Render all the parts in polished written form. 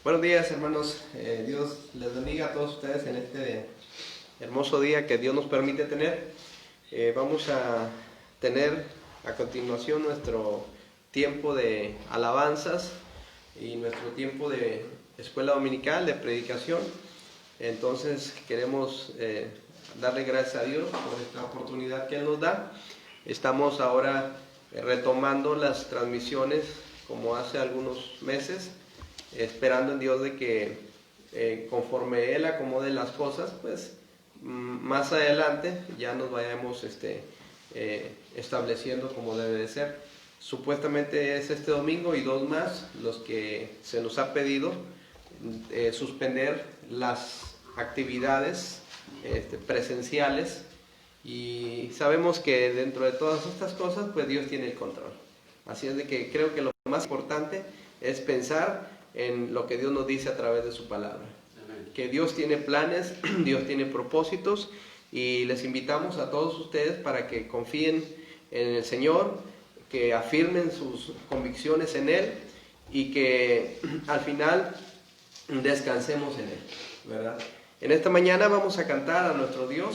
Buenos días, hermanos. Dios les bendiga a todos ustedes en este hermoso día que Dios nos permite tener. Vamos a tener a continuación nuestro tiempo de alabanzas y nuestro tiempo de escuela dominical, de predicación. Entonces queremos darle gracias a Dios por esta oportunidad que Él nos da. Estamos ahora retomando las transmisiones como hace algunos meses, esperando en Dios de que conforme Él acomode las cosas, pues más adelante ya nos vayamos estableciendo como debe de ser. Supuestamente es este domingo y 2 más los que se nos ha pedido suspender las actividades presenciales, y sabemos que dentro de todas estas cosas pues Dios tiene el control. Así es de que creo que lo más importante es pensar en lo que Dios nos dice a través de su palabra. Amén. Que Dios tiene planes, Dios tiene propósitos, y les invitamos a todos ustedes para que confíen en el Señor, que afirmen sus convicciones en Él y que al final descansemos en Él, ¿verdad? En esta mañana vamos a cantar a nuestro Dios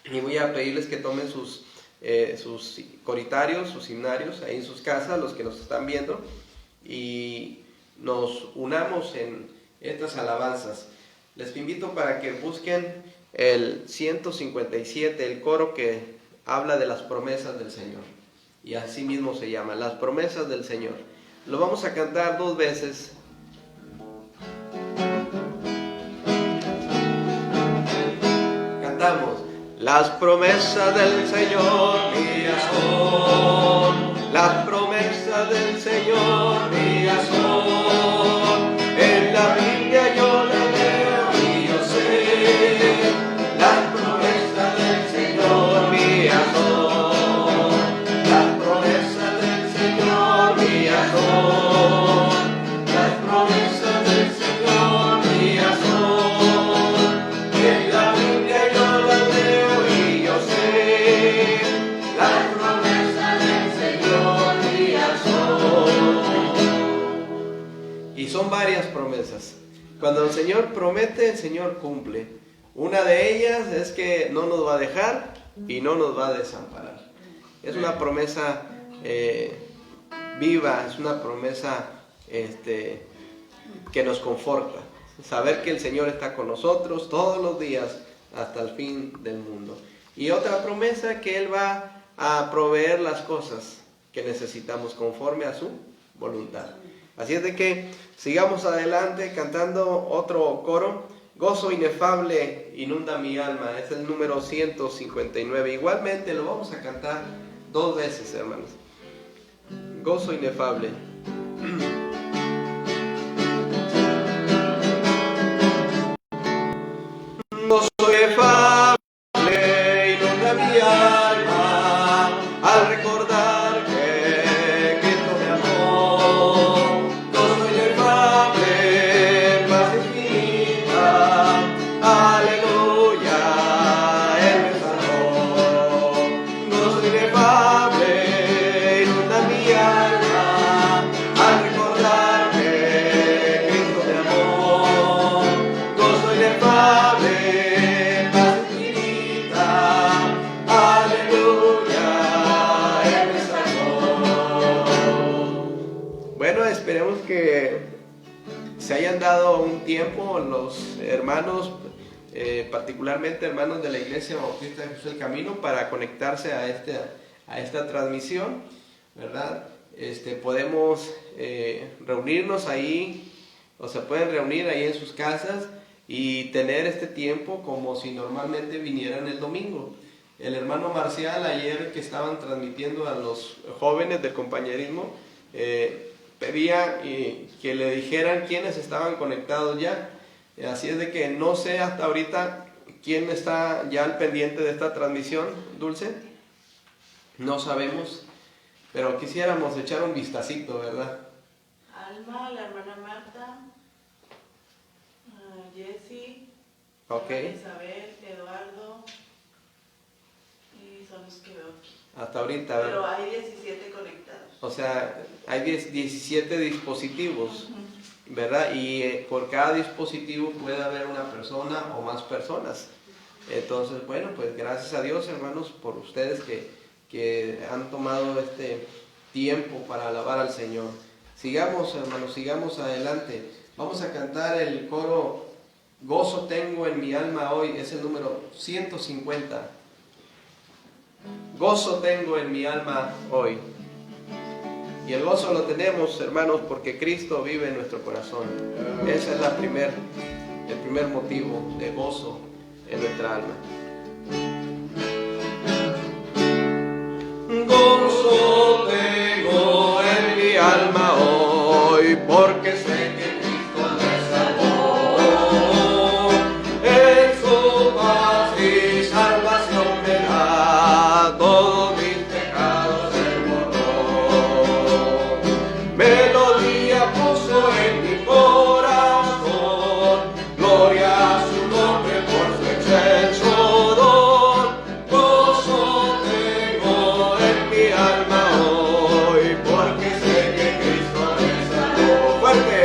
y voy a pedirles que tomen sus coritarios, sus himnarios ahí en sus casas, los que nos están viendo, y nos unamos en estas alabanzas. Les invito para que busquen el 157, el coro que habla de las promesas del Señor, y así mismo se llama, las promesas del Señor. Lo vamos a cantar 2 veces. Cantamos: las promesas del Señor mías son, las promesas del Señor mías son. En la Biblia yo la leo y yo sé, las promesas del Señor mías son, las promesas del Señor mías son, las promesas del Señor mías son. En la Biblia yo la leo y yo sé, las promesas del Señor mías son. Y son varias promesas. Cuando el Señor promete, el Señor cumple. Una de ellas es que no nos va a dejar y no nos va a desamparar. Es una promesa viva, es una promesa que nos conforta. Saber que el Señor está con nosotros todos los días hasta el fin del mundo. Y otra promesa, que Él va a proveer las cosas que necesitamos conforme a su voluntad. Así es de que sigamos adelante cantando otro coro. Gozo inefable inunda mi alma. Es el número 159. Igualmente lo vamos a cantar 2 veces, hermanos. Gozo inefable. Gozo inefable inunda mi alma al recordar que Cristo me amó. Gozo inefable, paz infinita, aleluya, Él me salvó. Gozo inefable inunda mi alma al recordar que Cristo me amó. Gozo inefable, esperemos que se hayan dado un tiempo los hermanos, particularmente hermanos de la Iglesia Bautista de Jesús el Camino, para conectarse a esta transmisión, ¿verdad? Podemos reunirnos ahí, o se pueden reunir ahí en sus casas y tener este tiempo como si normalmente vinieran el domingo. El hermano Marcial, ayer que estaban transmitiendo a los jóvenes del compañerismo, pedía que le dijeran quiénes estaban conectados ya. Así es de que no sé hasta ahorita quién está ya al pendiente de esta transmisión, Dulce. No sabemos, pero quisiéramos echar un vistacito, ¿verdad? Alma, la hermana Marta, Jessy, Ok. Isabel, Eduardo, y son los que veo aquí. hasta ahorita, Pero ¿verdad? hay 17 conectados. O sea, hay 17 dispositivos, ¿verdad? Y por cada dispositivo puede haber una persona o más personas. Entonces, bueno, pues gracias a Dios, hermanos, por ustedes que han tomado este tiempo para alabar al Señor. Sigamos, hermanos, sigamos adelante. Vamos a cantar el coro Gozo tengo en mi alma hoy, es el número 150. Gozo tengo en mi alma hoy. Y el gozo lo tenemos, hermanos, porque Cristo vive en nuestro corazón. Ese es el primer motivo de gozo en nuestra alma. Gozo tengo en mi alma hoy, porque sé que Cristo me salvó. En su paz y salvación me da, todos mis pecados Él borró. Melodía puso en mi corazón, gloria a su nombre por su excelso don. Gozo tengo en mi alma hoy, porque sé que Cristo me salvó. Fuerte.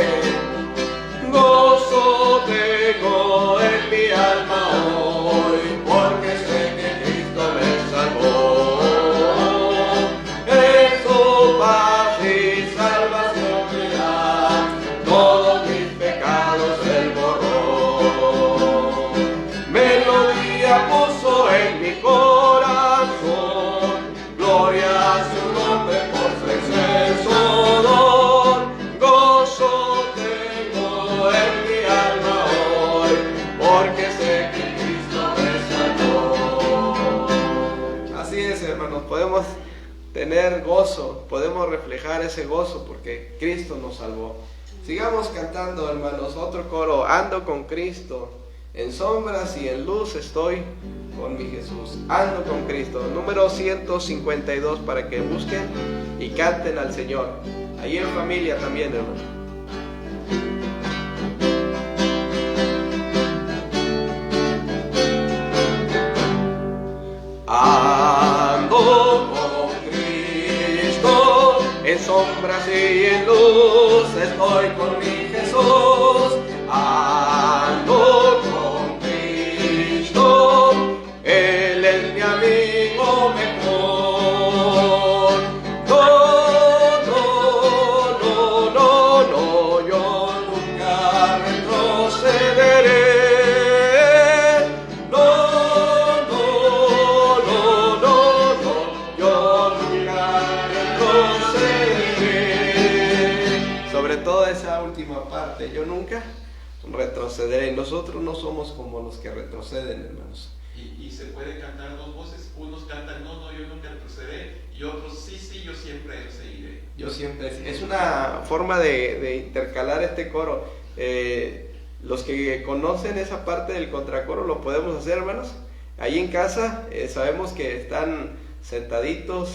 Gozo tengo en mi alma hoy, porque sé que Cristo me salvó. En su paz y salvación me da, todos mis pecados Él borró. Melodía puso en mi corazón, gloria a su nombre por su excelso don. Gozo tengo en mi alma hoy, porque sé que Cristo me salvó. Así es, hermanos, podemos tener gozo, podemos reflejar ese gozo porque Cristo nos salvó. Sigamos cantando, hermanos, otro coro. Ando con Cristo, en sombras y en luz estoy con mi Jesús. Ando con Cristo, número 152, para que busquen y canten al Señor. Ahí en familia también, hermano. Ando con Cristo, en sombras y en luz estoy con mi Jesús. Ando con Cristo, Él es mi amigo mejor. No, yo nunca retrocederé. Yo nunca retrocederé. Sobre todo esa última parte, yo nunca retrocederé. Nosotros no somos como los que retroceden, hermanos. Y se puede cantar dos voces. Unos cantan no, yo nunca retrocederé, y otros sí, yo siempre seguiré. Yo siempre, es una forma de intercalar este coro. Los que conocen esa parte del contracoro lo podemos hacer, hermanos. Ahí en casa sabemos que están sentaditos,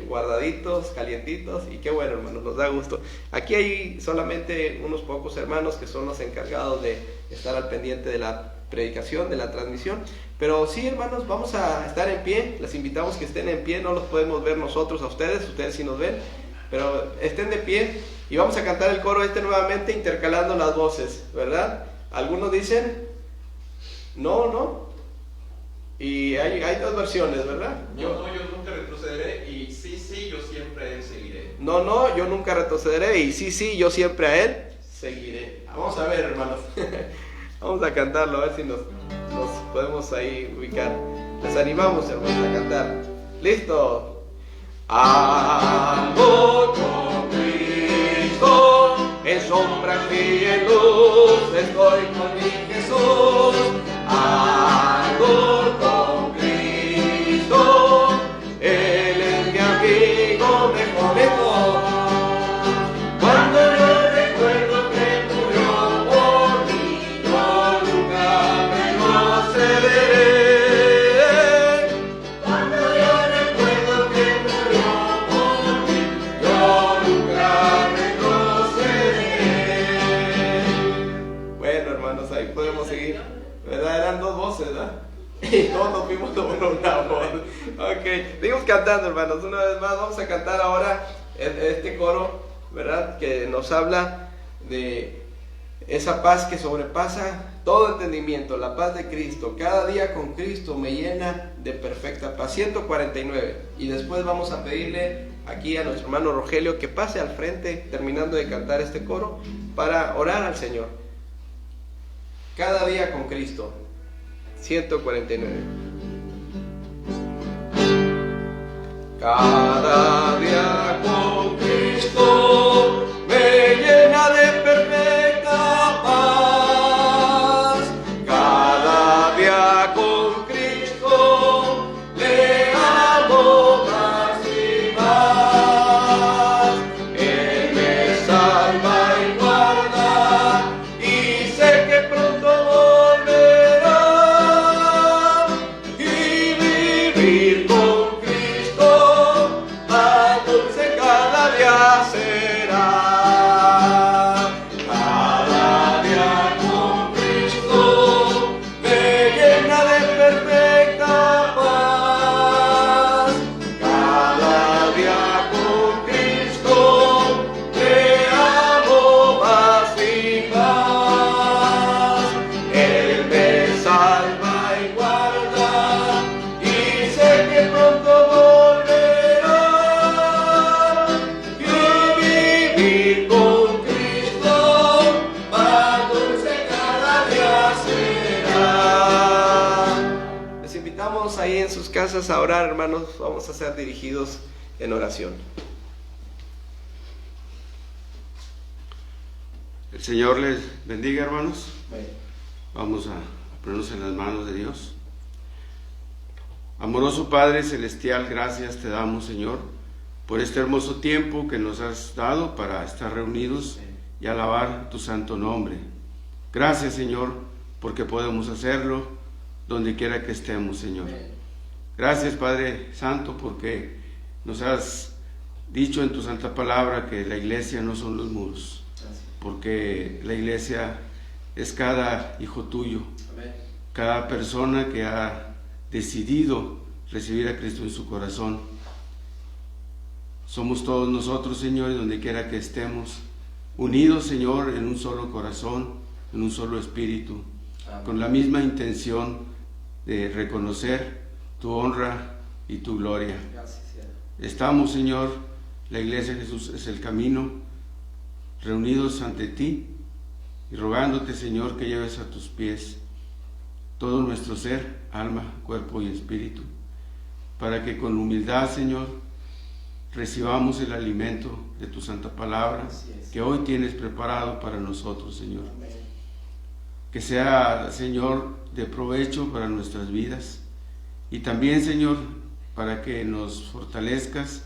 guardaditos, calientitos, y qué bueno, hermanos, nos da gusto. Aquí hay solamente unos pocos hermanos que son los encargados de estar al pendiente de la predicación, de la transmisión. Pero sí, hermanos, vamos a estar en pie. Les invitamos que estén en pie. No los podemos ver nosotros a ustedes sí nos ven, pero estén de pie y vamos a cantar el coro nuevamente, intercalando las voces, ¿verdad? Algunos dicen no, y hay dos versiones, ¿verdad? Yo nunca retrocederé, y sí, yo siempre a Él seguiré. No, yo nunca retrocederé, y sí, yo siempre a Él seguiré. Vamos a ver, hermanos. Vamos a cantarlo, a ver si nos podemos ahí ubicar. Les animamos, hermanos, a cantar. ¿Listo? Ando con Cristo, en sombras y en luz estoy con mi Jesús. Ando con Cristo, Él es mi amigo mejor. Cuando yo recuerdo que murió por mí, yo nunca retrocederé. Cuando yo recuerdo que murió por mí, yo nunca retrocederé. Bueno, hermanos, ahí podemos cantando, hermanos, una vez más. Vamos a cantar ahora este coro, ¿verdad? Que nos habla de esa paz que sobrepasa todo entendimiento, la paz de Cristo. Cada día con Cristo me llena de perfecta paz. 149. Y después vamos a pedirle aquí a nuestro hermano Rogelio que pase al frente, terminando de cantar este coro, para orar al Señor. Cada día con Cristo. 149. Cada día con Cristo me llena de perfecta paz. Cada día con Cristo le amo más y más. Él me salva y guarda y sé que pronto volverá. Y vivir con Cristo más dulce cada día será. Cada día con Cristo me llena de perfecta paz. Cada día con Cristo te amo más y más. Él me salva y guarda y sé que pronto volverá. Y vivir con Cristo más dulce cada día será. Les invitamos ahí en sus casas a orar, hermanos. Vamos a ser dirigidos en oración. El Señor les bendiga, hermanos. Vamos a ponernos en las manos de Dios. Amoroso Padre Celestial, gracias te damos, Señor, por este hermoso tiempo que nos has dado para estar reunidos y alabar tu santo nombre. Gracias, Señor, porque podemos hacerlo donde quiera que estemos, Señor. Gracias, Padre Santo, porque nos has dicho en tu santa palabra que la iglesia no son los muros, porque la iglesia es cada hijo tuyo, cada persona que ha decidido recibir a Cristo en su corazón. Somos todos nosotros, Señor, donde quiera que estemos, unidos, Señor, en un solo corazón, en un solo espíritu, con la misma intención de reconocer tu honra y tu gloria. Estamos, Señor, la iglesia de Jesús es el camino, reunidos ante ti y rogándote, Señor, que lleves a tus pies todo nuestro ser, alma, cuerpo y espíritu, para que con humildad, Señor, recibamos el alimento de tu santa palabra que hoy tienes preparado para nosotros, Señor. Que sea, Señor, de provecho para nuestras vidas y también, Señor, para que nos fortalezcas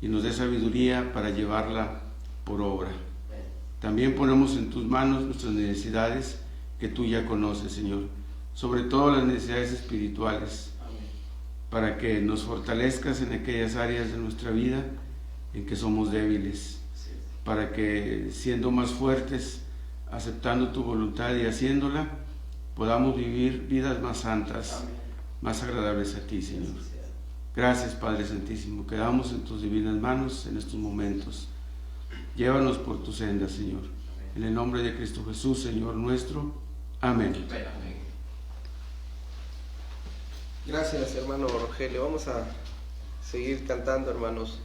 y nos dé sabiduría para llevarla por obra. También ponemos en tus manos nuestras necesidades que tú ya conoces, Señor, sobre todo las necesidades espirituales, para que nos fortalezcas en aquellas áreas de nuestra vida en que somos débiles, para que siendo más fuertes, aceptando tu voluntad y haciéndola, podamos vivir vidas más santas, más agradables a ti, Señor. Gracias, Padre Santísimo, quedamos en tus divinas manos en estos momentos. Llévanos por tu senda, Señor. En el nombre de Cristo Jesús, Señor nuestro. Amén. Gracias, hermano Rogelio. Vamos a seguir cantando, hermanos.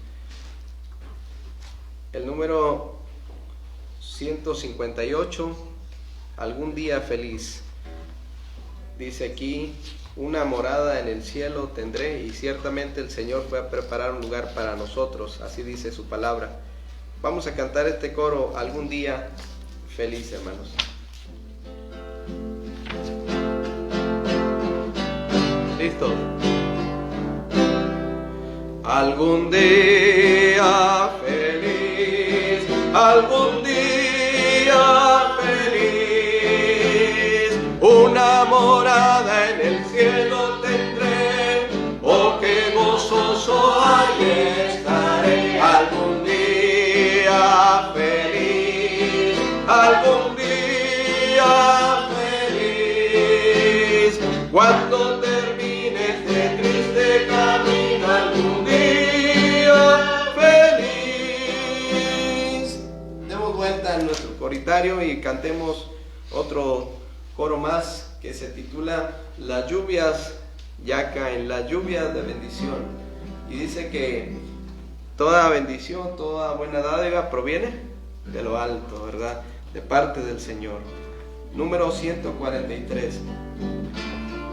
El número 158, algún día feliz. Dice aquí: una morada en el cielo tendré, y ciertamente el Señor fue a preparar un lugar para nosotros. Así dice su palabra. Vamos a cantar este coro, algún día feliz, hermanos. ¿Listos? Algún día feliz, algún día feliz, una morada en el cielo tendré, oh qué gozoso ahí estaré. Algún día feliz, algún día feliz, cuando termine este triste camino, algún día ayuda en nuestro coritario y cantemos otro coro más que se titula Las lluvias ya caen, las lluvias de bendición. Y dice que toda bendición, toda buena dádiva proviene de lo alto, ¿verdad? De parte del Señor. Número 143.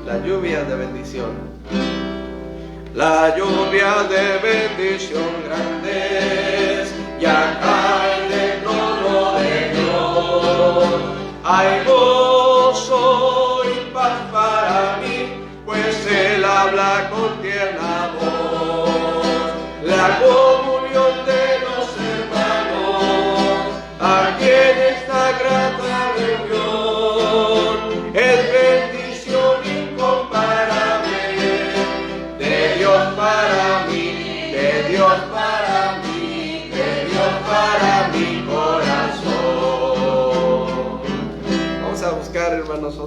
Las lluvias de bendición. Las lluvias de bendición grandes ya caen del trono de Dios. Hay gozo y paz para mí, pues Él habla con tierna voz. La comunión de los hermanos, aquí en esta grata reunión, es bendición incomparable, de Dios para mí, de Dios para mí, de Dios para mi corazón. Vamos a buscar, hermanos,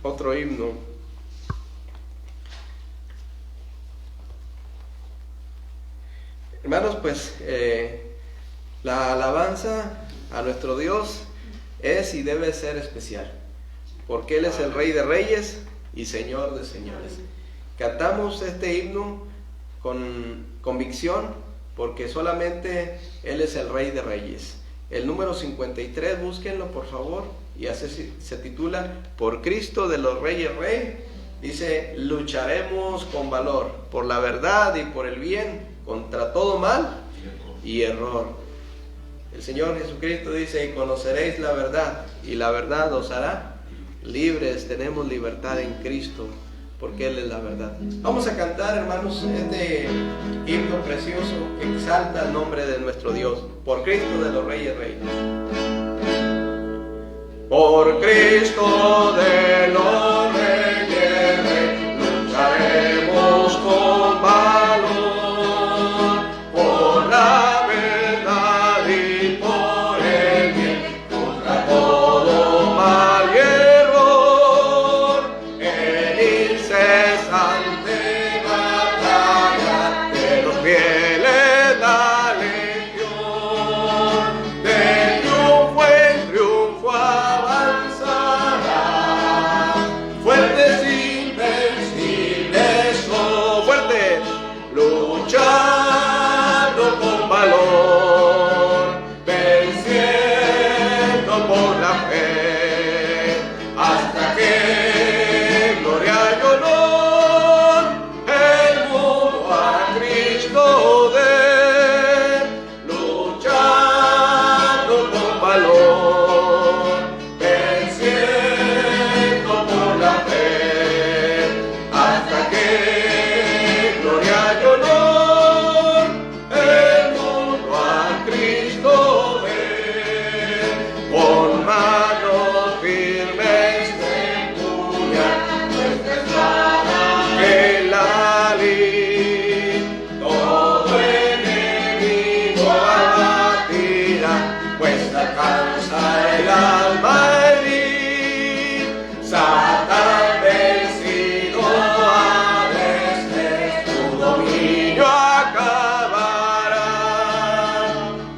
otro himno. Hermanos, pues la alabanza a nuestro Dios es y debe ser especial, porque Él es el Rey de Reyes y Señor de Señores. Cantamos este himno con convicción, porque solamente Él es el Rey de Reyes. El número 53, búsquenlo por favor, y así se titula Por Cristo de los Reyes Rey. Dice: lucharemos con valor por la verdad y por el bien, contra todo mal y error. El Señor Jesucristo dice: y conoceréis la verdad, y la verdad os hará libres. Tenemos libertad en Cristo, porque Él es la verdad. Vamos a cantar, hermanos, este himno precioso que exalta el nombre de nuestro Dios. Por Cristo de los Reyes Reyes. Por Cristo de los Reyes Reyes, lucharemos con valor, por la verdad y por el bien, contra todo mal y error. En incesante batalla de los fieles la legión, de triunfo en triunfo avanzará, fuertes invencibles, oh fuertes, luchando con valor, venciendo por la fe, hasta que gloria y honor el mundo a Cristo dé, luchando con valor, venciendo por la fe, hasta que gloria y honor el mundo a Cristo dé. Con manos firmes empuñan nuestra espada que la lid, todo enemigo abatirá, pues alcanza el alma herir. Satán vencido a veces tu dominio acabará,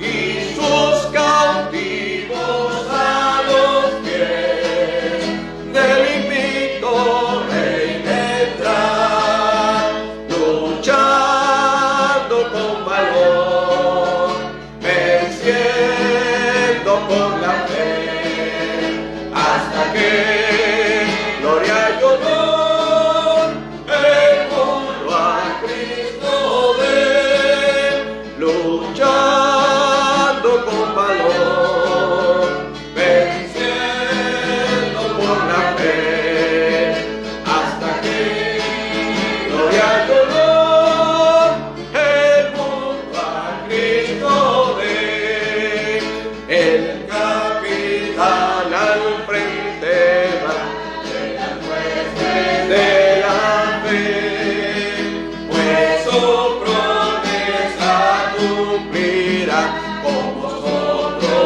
y sus cautivos a los pies del invicto Rey vendrán, luchando con valor, venciendo por la fe, hasta que gloria y honor el mundo a Cristo dé, luchando con valor, venciendo por la fe, hasta que gloria y honor el mundo a Cristo dé. El capitán al frente va de las huestes de la fe, pues su promesa cumplirá, con vosotros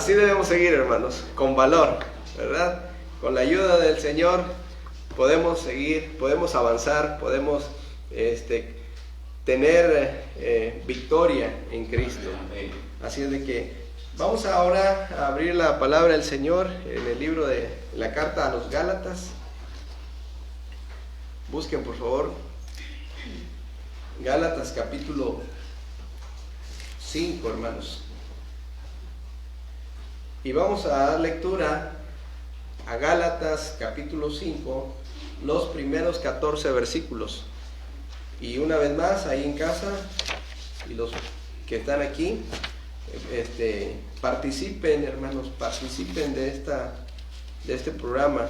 Así debemos seguir, hermanos, con valor, ¿verdad? Con la ayuda del Señor podemos seguir, podemos avanzar, podemos tener victoria en Cristo. Así es de que vamos ahora a abrir la palabra del Señor en el libro de la carta a los Gálatas. Busquen por favor Gálatas capítulo 5, hermanos. Y vamos a dar lectura a Gálatas capítulo 5, los primeros 14 versículos. Y una vez más, ahí en casa, y los que están aquí, participen, hermanos, participen de este programa.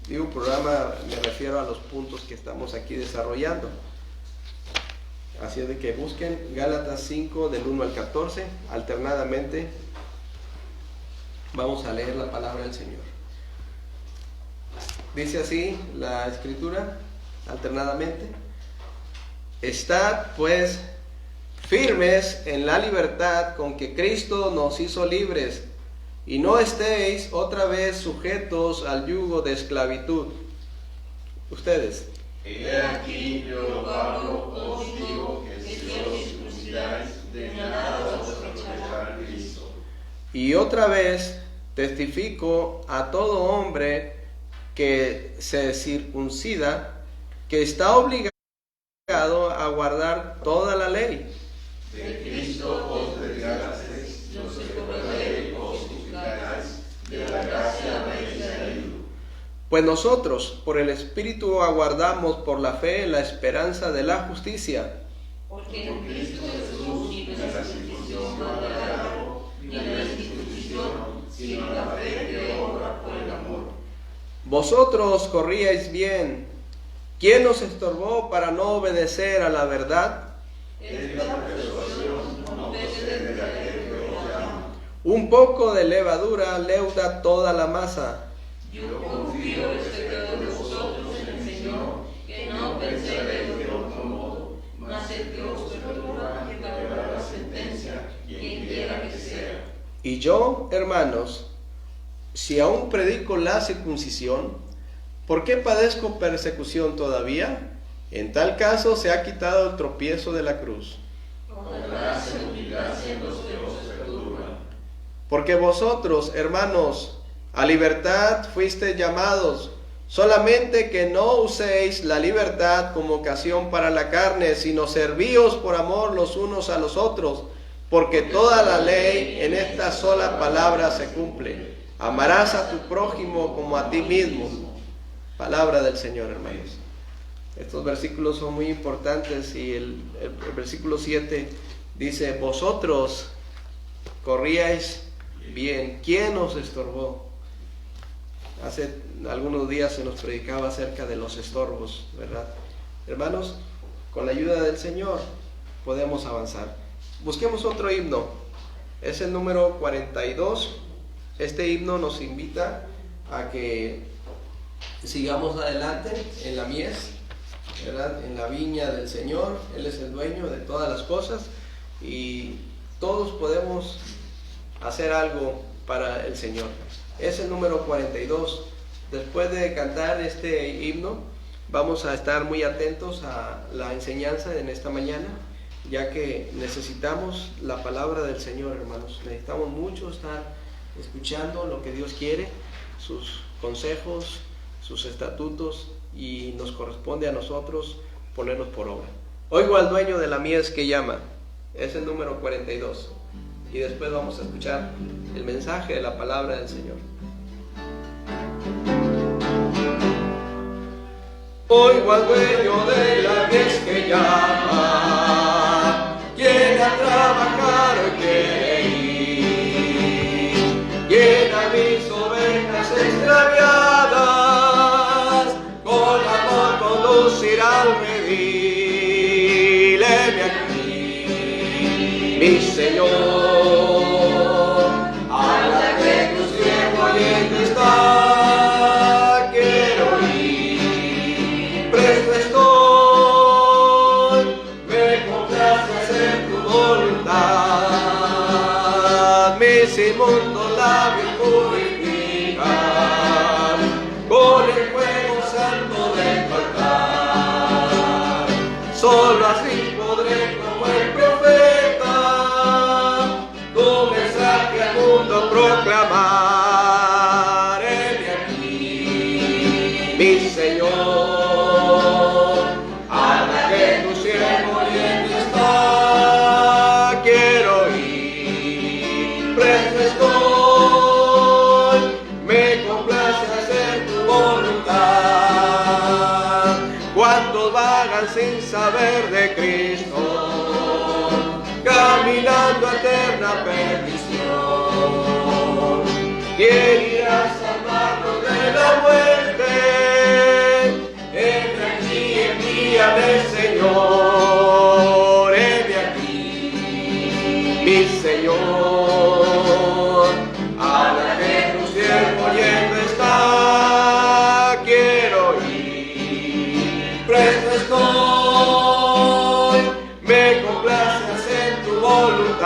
Digo programa, me refiero a los puntos que estamos aquí desarrollando. Así es de que busquen Gálatas 5 del 1 al 14, alternadamente. Vamos a leer la palabra del Señor. Dice así la Escritura, alternadamente: Estad pues firmes en la libertad con que Cristo nos hizo libres, y no estéis otra vez sujetos al yugo de esclavitud. Ustedes. He aquí yo, Pablo, os digo que si os circuncidáis, de nada os aprovechará Cristo. Y otra vez testifico a todo hombre que se circuncida, que está obligado a guardar toda la ley. De Cristo os desgastasteis, no se por la ley os justificáis, de la gracia habéis caído. Pues nosotros, por el Espíritu, aguardamos por la fe la esperanza de la justicia. Porque en Cristo Jesús ni la circuncisión vale, ni la institución, sino la fe que obra por el amor. Vosotros corríais bien. ¿Quién os estorbó para no obedecer a la verdad? Esta persuasión no procede de aquel que os llama. Un poco de levadura leuda toda la masa. Yo confío respecto de vosotros en el Señor, que no penséis de otro modo, mas el que os perturba que pagará la sentencia, quien quiera que sea. Y yo, hermanos, si aún predico la circuncisión, ¿por qué padezco persecución todavía? En tal caso se ha quitado el tropiezo de la cruz. Ojalá se humillase los que os perturban. Porque vosotros, hermanos, a libertad fuisteis llamados, solamente que no uséis la libertad como ocasión para la carne, sino servíos por amor los unos a los otros, porque toda la ley en esta sola palabra se cumple: amarás a tu prójimo como a ti mismo. Palabra del Señor, hermanos. Estos versículos son muy importantes y el versículo 7 dice: vosotros corríais bien. ¿Quién os estorbó? Hace algunos días se nos predicaba acerca de los estorbos, ¿verdad? Hermanos, con la ayuda del Señor podemos avanzar. Busquemos otro himno. Es el número 42. Este himno nos invita a que sigamos adelante en la mies, ¿verdad? En la viña del Señor. Él es el dueño de todas las cosas y todos podemos hacer algo para el Señor. Es el número 42. Después de cantar este himno, vamos a estar muy atentos a la enseñanza en esta mañana, ya que necesitamos la palabra del Señor, hermanos. Necesitamos mucho estar escuchando lo que Dios quiere, sus consejos, sus estatutos, y nos corresponde a nosotros ponerlos por obra. Oigo al dueño de la mies que llama. Es el número 42. Y después vamos a escuchar el mensaje de la palabra del Señor. Oigo al dueño de la mies que llama, quiere a trabajar hoy quiere ir, llena mis ovejas extraviadas, con amor conducir al redil. Heme aquí, mi Señor. mis inmundos labios purificar con el fuego santo de tu altar. Solo así podré como el profeta tu mensaje al mundo proclamar. Heme aquí, mi Señor, habla que tu siervo oyendo está. Quiero ir, presto estoy, me complace hacer tu voluntad. Cuantos vagan sin saber de Cristo, caminando a eterna perdición, ¿quién irá a salvarnos de la muerte? Heme aquí, envíame, Señor, heme aquí, mi Señor, habla que tu siervo oyendo está. Quiero ir, presto estoy, me complace hacer tu voluntad.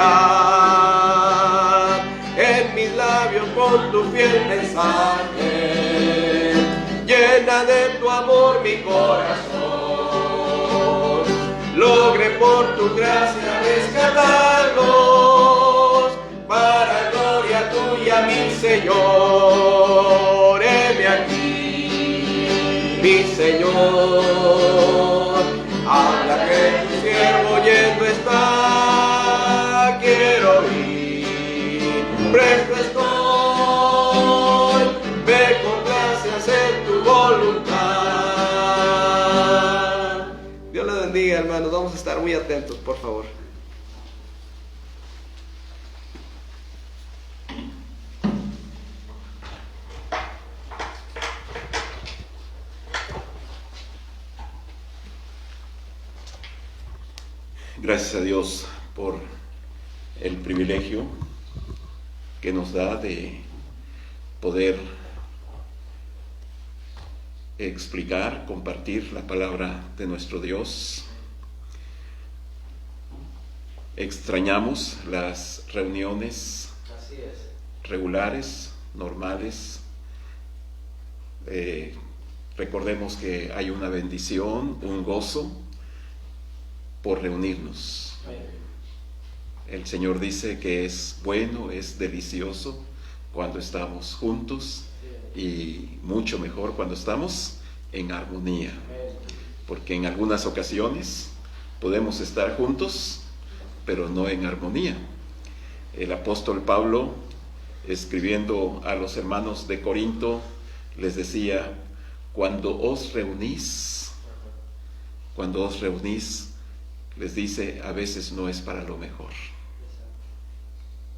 En mis labios pon tu fiel mensaje, llena de tu amor mi corazón. Logre por tu gracia rescatarlos, para gloria tuya, mi Señor. Heme aquí, mi Señor, habla que tu siervo oyendo está. Quiero ir, presto estoy, me complace hacer tu voluntad. Dios les bendiga, hermanos. Vamos a estar muy atentos, por favor. Gracias a Dios por el privilegio que nos da de poder explicar, compartir la palabra de nuestro Dios. Extrañamos las reuniones regulares, normales. Recordemos que hay una bendición, un gozo por reunirnos. El Señor dice que es bueno, es delicioso cuando estamos juntos, y mucho mejor cuando estamos en armonía, porque en algunas ocasiones podemos estar juntos pero no en armonía. El apóstol Pablo, escribiendo a los hermanos de Corinto, les decía: cuando os reunís, les dice, a veces no es para lo mejor.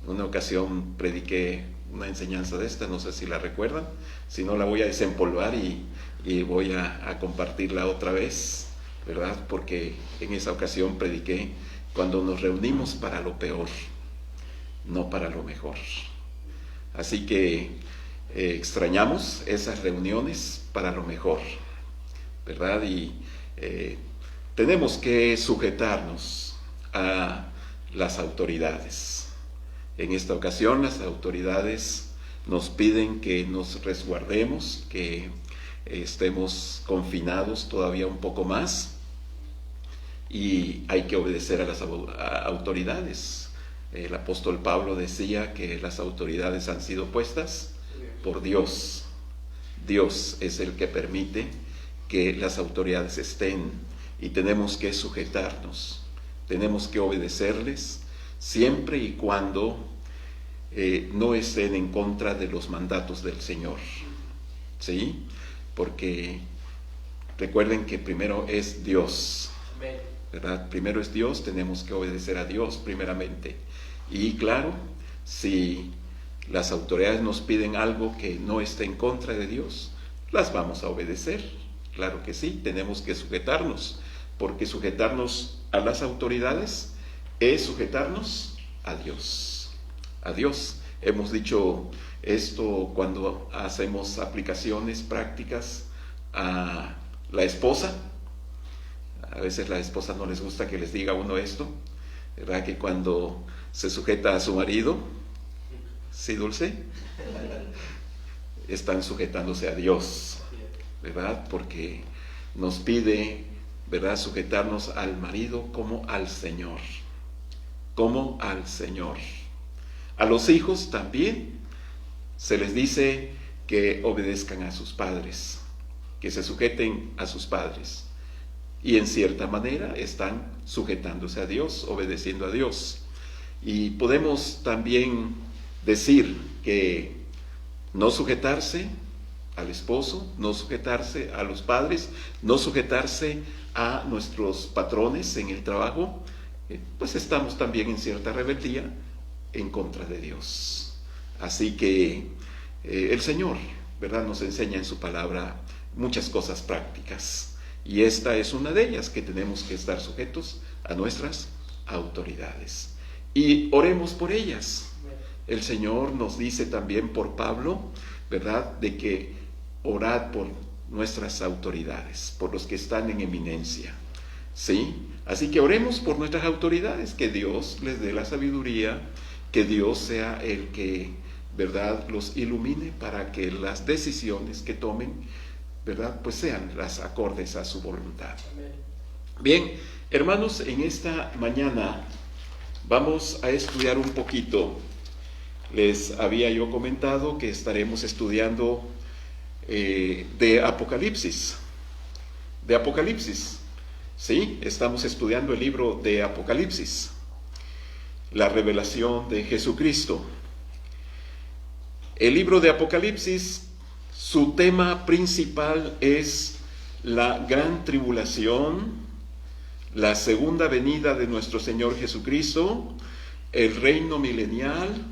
Una ocasión prediqué una enseñanza de esta, no sé si la recuerdan. Si no, la voy a desempolvar y voy a compartirla otra vez, ¿verdad? Porque en esa ocasión prediqué cuando nos reunimos para lo peor, no para lo mejor. Así que extrañamos esas reuniones para lo mejor, ¿verdad? Y tenemos que sujetarnos a las autoridades. En esta ocasión las autoridades nos piden que nos resguardemos, que estemos confinados todavía un poco más, y hay que obedecer a las autoridades. El apóstol Pablo decía que las autoridades han sido puestas por Dios. Dios es el que permite que las autoridades estén, y tenemos que sujetarnos, tenemos que obedecerles siempre y cuando no estén en contra de los mandatos del Señor, ¿sí? Porque recuerden que primero es Dios, ¿verdad? Primero es Dios, tenemos que obedecer a Dios primeramente. Y claro, si las autoridades nos piden algo que no esté en contra de Dios, las vamos a obedecer. Claro que sí, tenemos que sujetarnos, porque sujetarnos a las autoridades es sujetarnos a Dios. A Dios. Hemos dicho esto cuando hacemos aplicaciones prácticas a la esposa. A veces a la esposa no les gusta que les diga uno esto, ¿verdad? Que cuando se sujeta a su marido, ¿Sí, Dulce? Están sujetándose a Dios, ¿verdad? Porque nos pide, ¿verdad?, sujetarnos al marido como al Señor. Como al Señor. A los hijos también se les dice que obedezcan a sus padres, que se sujeten a sus padres. Y en cierta manera están sujetándose a Dios, obedeciendo a Dios. Y podemos también decir que no sujetarse al esposo, no sujetarse a los padres, no sujetarse a nuestros patrones en el trabajo, pues estamos también en cierta rebeldía en contra de Dios. Así que el Señor, ¿verdad?, nos enseña en su palabra muchas cosas prácticas, y esta es una de ellas, que tenemos que estar sujetos a nuestras autoridades. Y oremos por ellas. El Señor nos dice también por Pablo, ¿verdad?, de que orad por nuestras autoridades, por los que están en eminencia, ¿sí? Así que oremos por nuestras autoridades, que Dios les dé la sabiduría, que Dios sea el que, ¿verdad?, los ilumine para que las decisiones que tomen, ¿verdad?, pues sean las acordes a su voluntad. Bien, hermanos, en esta mañana vamos a estudiar un poquito. Les había yo comentado que estaremos estudiando de Apocalipsis. De Apocalipsis, ¿sí? Estamos estudiando el libro de Apocalipsis, la revelación de Jesucristo. El libro de Apocalipsis, su tema principal es la gran tribulación, la segunda venida de nuestro Señor Jesucristo, el reino milenial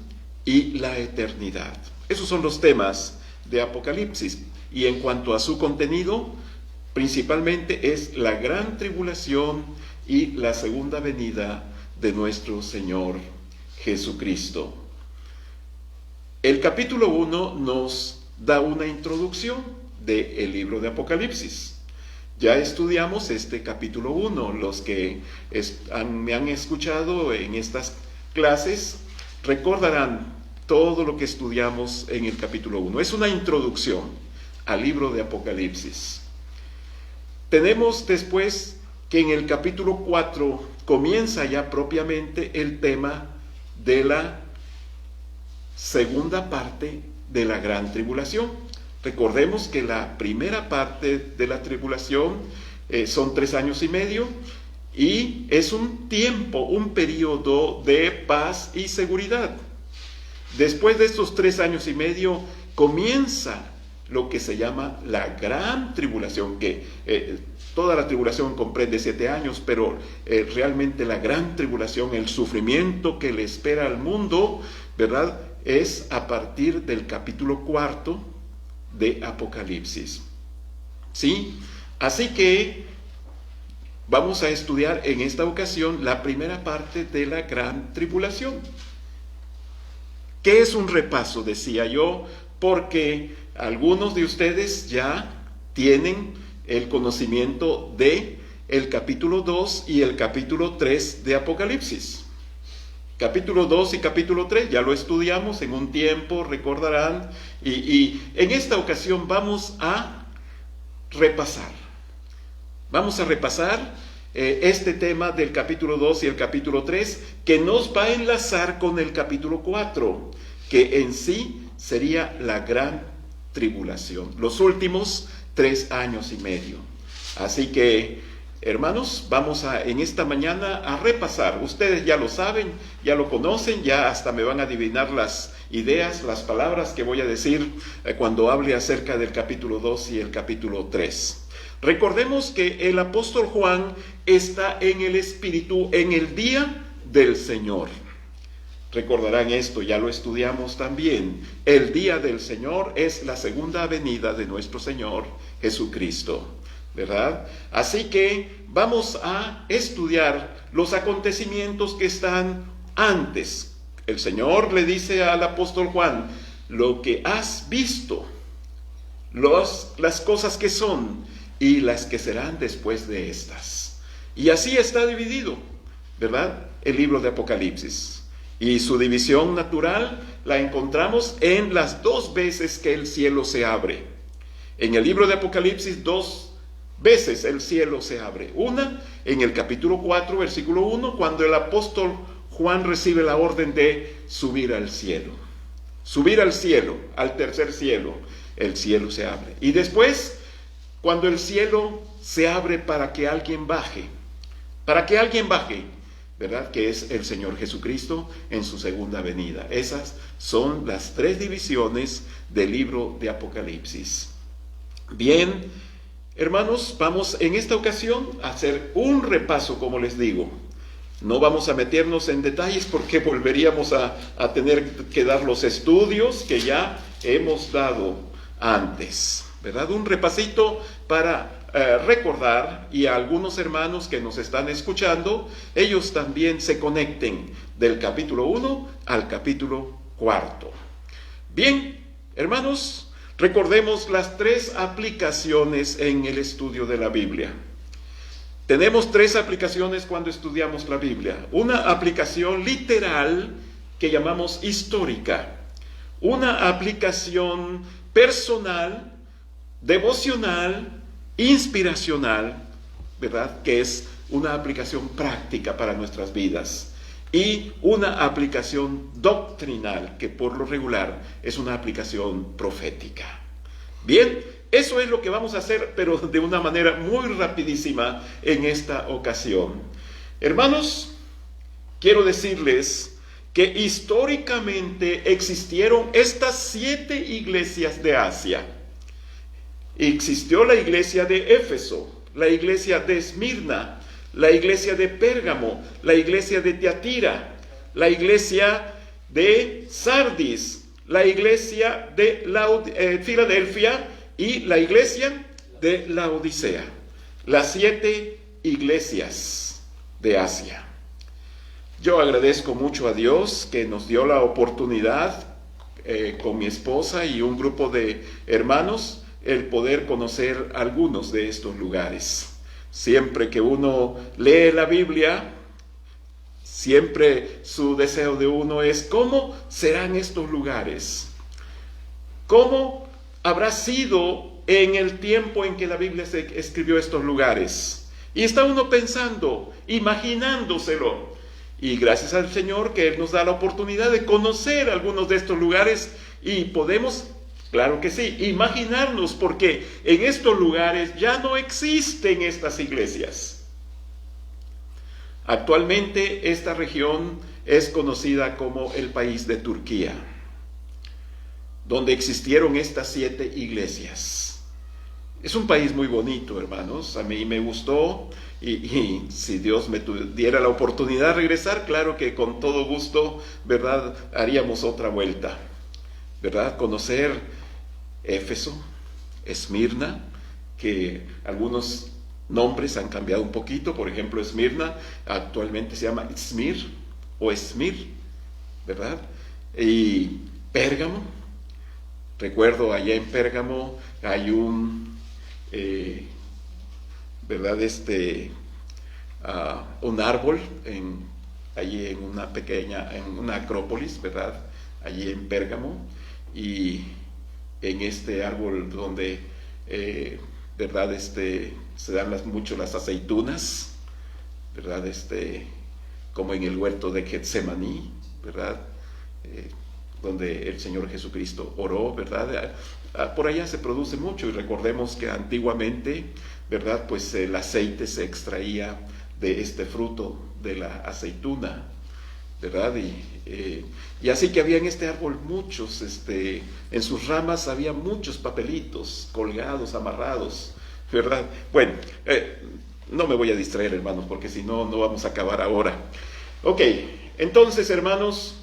y la eternidad. Esos son los temas de Apocalipsis. Y en cuanto a su contenido, principalmente es la gran tribulación y la segunda venida de nuestro Señor Jesucristo. El capítulo 1 nos da una introducción del libro de Apocalipsis. Ya estudiamos este capítulo 1. Los que me han escuchado en estas clases recordarán todo lo que estudiamos en el capítulo 1. Es una introducción al libro de Apocalipsis. Tenemos después que en el capítulo 4 comienza ya propiamente el tema de la segunda parte de la gran tribulación. Recordemos que la primera parte de la tribulación son 3 años y medio, y es un tiempo, un periodo de paz y seguridad. Después de estos 3 años y medio comienza lo que se llama la gran tribulación, que toda la tribulación comprende 7 años, pero realmente la gran tribulación, el sufrimiento que le espera al mundo, ¿verdad?, es a partir del capítulo 4 de Apocalipsis, ¿sí? Así que vamos a estudiar en esta ocasión la primera parte de la gran tribulación. ¿Qué es un repaso? Decía yo, porque algunos de ustedes ya tienen el conocimiento de el capítulo 2 y el capítulo 3 de Apocalipsis. Capítulo 2 y capítulo 3 ya lo estudiamos en un tiempo, recordarán, y en esta ocasión vamos a repasar. Vamos a repasar este tema del capítulo 2 y el capítulo 3, que nos va a enlazar con el capítulo 4, que en sí sería la gran tribulación, los últimos 3 años y medio. Así que, hermanos, vamos en esta mañana a repasar. Ustedes ya lo saben, ya lo conocen, ya hasta me van a adivinar las ideas, las palabras que voy a decir cuando hable acerca del capítulo 2 y el capítulo 3. Recordemos que el apóstol Juan está en el Espíritu en el día del Señor. Recordarán esto, ya lo estudiamos también. El día del Señor es la segunda venida de nuestro Señor Jesucristo, ¿verdad? Así que vamos a estudiar los acontecimientos que están antes. El Señor le dice al apóstol Juan: lo que has visto, las cosas que son y las que serán después de estas. Y así está dividido, ¿verdad?, el libro de Apocalipsis. Y su división natural la encontramos en las 2 veces que el cielo se abre. En el libro de Apocalipsis 2 veces el cielo se abre. Una en el capítulo 4, versículo 1, cuando el apóstol Juan recibe la orden de subir al cielo. Subir al cielo, al tercer cielo, el cielo se abre. Y después, cuando el cielo se abre para que alguien baje, ¿verdad? Que es el Señor Jesucristo en su segunda venida. Esas son las 3 divisiones del libro de Apocalipsis. Bien, hermanos, vamos en esta ocasión a hacer un repaso, como les digo. No vamos a meternos en detalles porque volveríamos a tener que dar los estudios que ya hemos dado antes, ¿verdad? Un repasito para recordar, y a algunos hermanos que nos están escuchando, ellos también se conecten del capítulo 1 al capítulo 4. Bien, hermanos, recordemos las 3 aplicaciones en el estudio de la Biblia. Tenemos 3 aplicaciones cuando estudiamos la Biblia. Una aplicación literal que llamamos histórica. Una aplicación personal, devocional, inspiracional, ¿verdad? Que es una aplicación práctica para nuestras vidas. Y una aplicación doctrinal, que por lo regular es una aplicación profética. Bien, eso es lo que vamos a hacer, pero de una manera muy rapidísima en esta ocasión. Hermanos, quiero decirles que históricamente existieron estas 7 iglesias de Asia. Existió la iglesia de Éfeso, la iglesia de Esmirna, la iglesia de Pérgamo, la iglesia de Tiatira, la iglesia de Sardis, la iglesia de Filadelfia y la iglesia de Laodicea. Las 7 iglesias de Asia. Yo agradezco mucho a Dios que nos dio la oportunidad con mi esposa y un grupo de hermanos el poder conocer algunos de estos lugares. Siempre que uno lee la Biblia, siempre su deseo de uno es: ¿cómo serán estos lugares? ¿Cómo habrá sido en el tiempo en que la Biblia se escribió estos lugares? Y está uno pensando, imaginándoselo. Y gracias al Señor que Él nos da la oportunidad de conocer algunos de estos lugares, y podemos, claro que sí, imaginarnos, porque en estos lugares ya no existen estas iglesias. Actualmente esta región es conocida como el país de Turquía, donde existieron estas 7 iglesias. Es un país muy bonito, hermanos. A mí me gustó, y si Dios me diera la oportunidad de regresar, claro que con todo gusto, ¿verdad?, haríamos otra vuelta, ¿verdad? Conocer Éfeso, Esmirna, que algunos nombres han cambiado un poquito. Por ejemplo, Esmirna actualmente se llama Izmir o Esmir, ¿verdad? Y Pérgamo. Recuerdo allá en Pérgamo hay ¿verdad? Un árbol allí en una acrópolis, ¿verdad? Allí en Pérgamo, y en este árbol donde, ¿verdad? Se dan mucho las aceitunas, ¿verdad? Como en el huerto de Getsemaní, ¿verdad? Donde el Señor Jesucristo oró, ¿verdad? Por allá se produce mucho, y recordemos que antiguamente, ¿verdad?, pues el aceite se extraía de este fruto de la aceituna, ¿verdad? Y así que había en este árbol muchos, en sus ramas había muchos papelitos colgados, amarrados, ¿verdad? Bueno, no me voy a distraer, hermanos, porque si no, no vamos a acabar ahora. Ok, entonces, hermanos,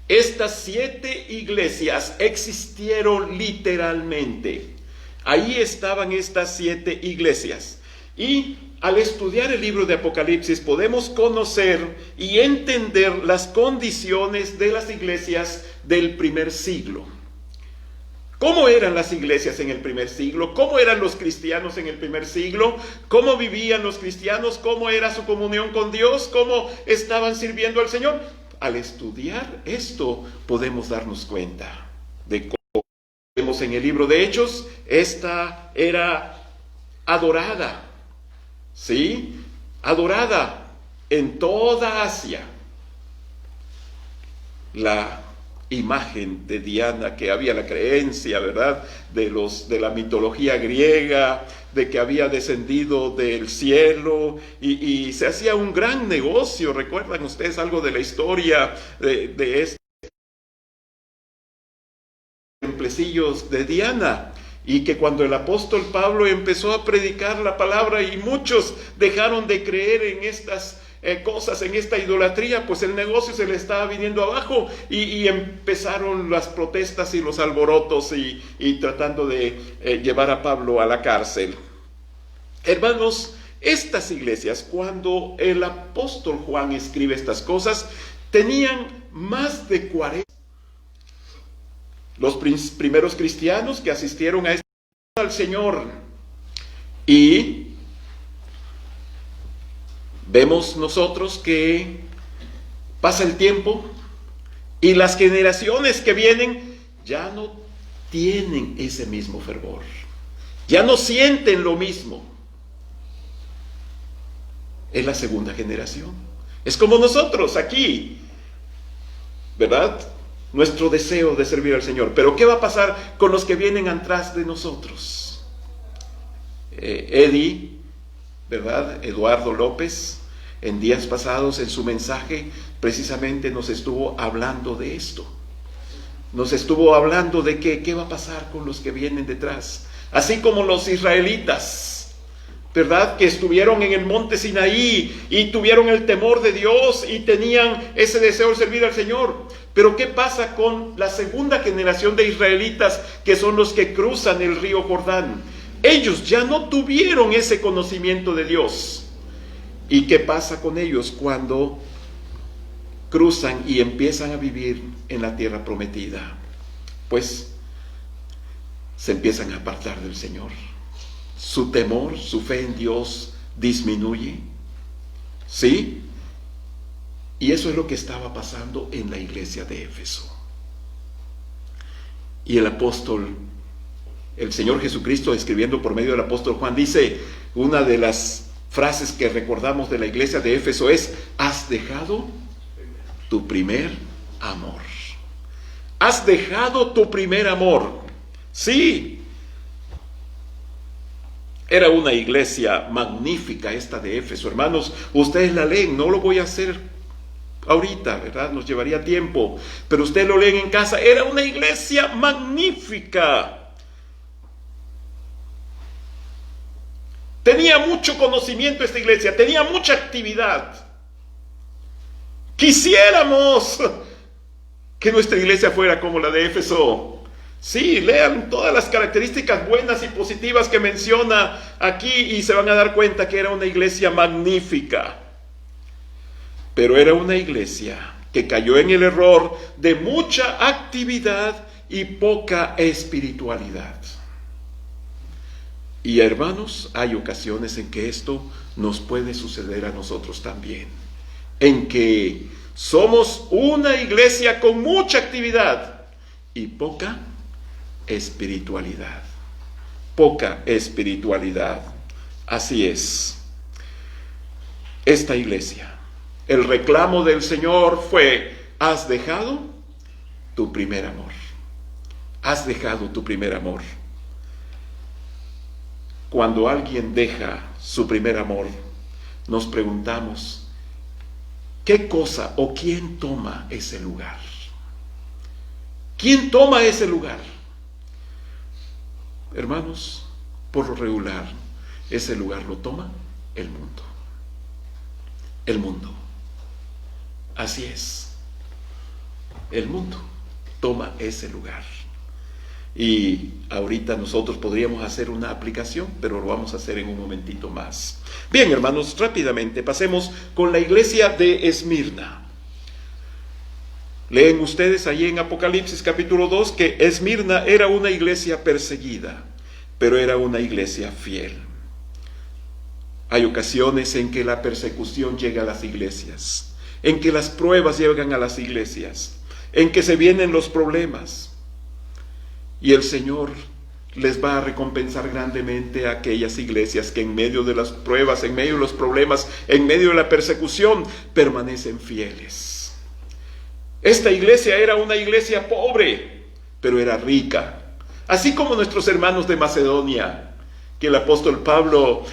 estas 7 iglesias existieron literalmente. Ahí estaban estas 7 iglesias. Y al estudiar el libro de Apocalipsis podemos conocer y entender las condiciones de las iglesias del primer siglo. ¿Cómo eran las iglesias en el primer siglo? ¿Cómo eran los cristianos en el primer siglo? ¿Cómo vivían los cristianos? ¿Cómo era su comunión con Dios? ¿Cómo estaban sirviendo al Señor? al estudiar esto podemos darnos cuenta de cómo vemos en el libro de Hechos, esta era adorada, ¿sí? Adorada en toda Asia. La imagen de Diana, que había la creencia, ¿verdad?, de la mitología griega, de que había descendido del cielo, y se hacía un gran negocio. ¿Recuerdan ustedes algo de la historia de estos templecillos de Diana? Y que cuando el apóstol Pablo empezó a predicar la palabra y muchos dejaron de creer en estas cosas, en esta idolatría, pues el negocio se le estaba viniendo abajo, y empezaron las protestas y los alborotos y tratando de llevar a Pablo a la cárcel. Hermanos, estas iglesias, cuando el apóstol Juan escribe estas cosas, tenían más de 40. Los primeros cristianos que asistieron a al Señor, y vemos nosotros que pasa el tiempo y las generaciones que vienen ya no tienen ese mismo fervor, ya no sienten lo mismo. Es la segunda generación. Es como nosotros aquí, ¿verdad? Nuestro deseo de servir al Señor. Pero ¿qué va a pasar con los que vienen atrás de nosotros? Eddie, ¿verdad? Eduardo López, en días pasados en su mensaje precisamente nos estuvo hablando de esto. Nos estuvo hablando de qué va a pasar con los que vienen detrás. Así como los israelitas, ¿verdad?, que estuvieron en el monte Sinaí y tuvieron el temor de Dios y tenían ese deseo de servir al Señor. Pero ¿qué pasa con la segunda generación de israelitas, que son los que cruzan el río Jordán? Ellos ya no tuvieron ese conocimiento de Dios. ¿Y qué pasa con ellos cuando cruzan y empiezan a vivir en la tierra prometida? Pues se empiezan a apartar del Señor. Su temor, su fe en Dios disminuye. ¿Sí? Y eso es lo que estaba pasando en la iglesia de Éfeso. Y el apóstol, el Señor Jesucristo, escribiendo por medio del apóstol Juan, dice, una de las frases que recordamos de la iglesia de Éfeso es: has dejado tu primer amor. Has dejado tu primer amor. Sí. Era una iglesia magnífica esta de Éfeso, hermanos. Ustedes la leen, no lo voy a hacer ahorita, ¿verdad? Nos llevaría tiempo, pero ustedes lo leen en casa. Era una iglesia magnífica. Tenía mucho conocimiento esta iglesia, tenía mucha actividad. Quisiéramos que nuestra iglesia fuera como la de Éfeso. Sí, lean todas las características buenas y positivas que menciona aquí y se van a dar cuenta que era una iglesia magnífica. Pero era una iglesia que cayó en el error de mucha actividad y poca espiritualidad. Y hermanos, hay ocasiones en que esto nos puede suceder a nosotros también. En que somos una iglesia con mucha actividad y poca espiritualidad. Poca espiritualidad. Así es. Esta iglesia, el reclamo del Señor fue: has dejado tu primer amor. Has dejado tu primer amor. Cuando alguien deja su primer amor, nos preguntamos, ¿qué cosa o quién toma ese lugar? ¿Quién toma ese lugar? Hermanos, por lo regular, ese lugar lo toma el mundo. El mundo. Así es. El mundo toma ese lugar. Y ahorita nosotros podríamos hacer una aplicación, pero lo vamos a hacer en un momentito más. Bien, hermanos, rápidamente pasemos con la iglesia de Esmirna. Leen ustedes allí en Apocalipsis capítulo 2 que Esmirna era una iglesia perseguida, pero era una iglesia fiel. Hay ocasiones en que la persecución llega a las iglesias. en que las pruebas llegan a las iglesias, en que se vienen los problemas. Y el Señor les va a recompensar grandemente a aquellas iglesias que en medio de las pruebas, en medio de los problemas, en medio de la persecución, permanecen fieles. Esta iglesia era una iglesia pobre, pero era rica. Así como nuestros hermanos de Macedonia, que el apóstol Pablo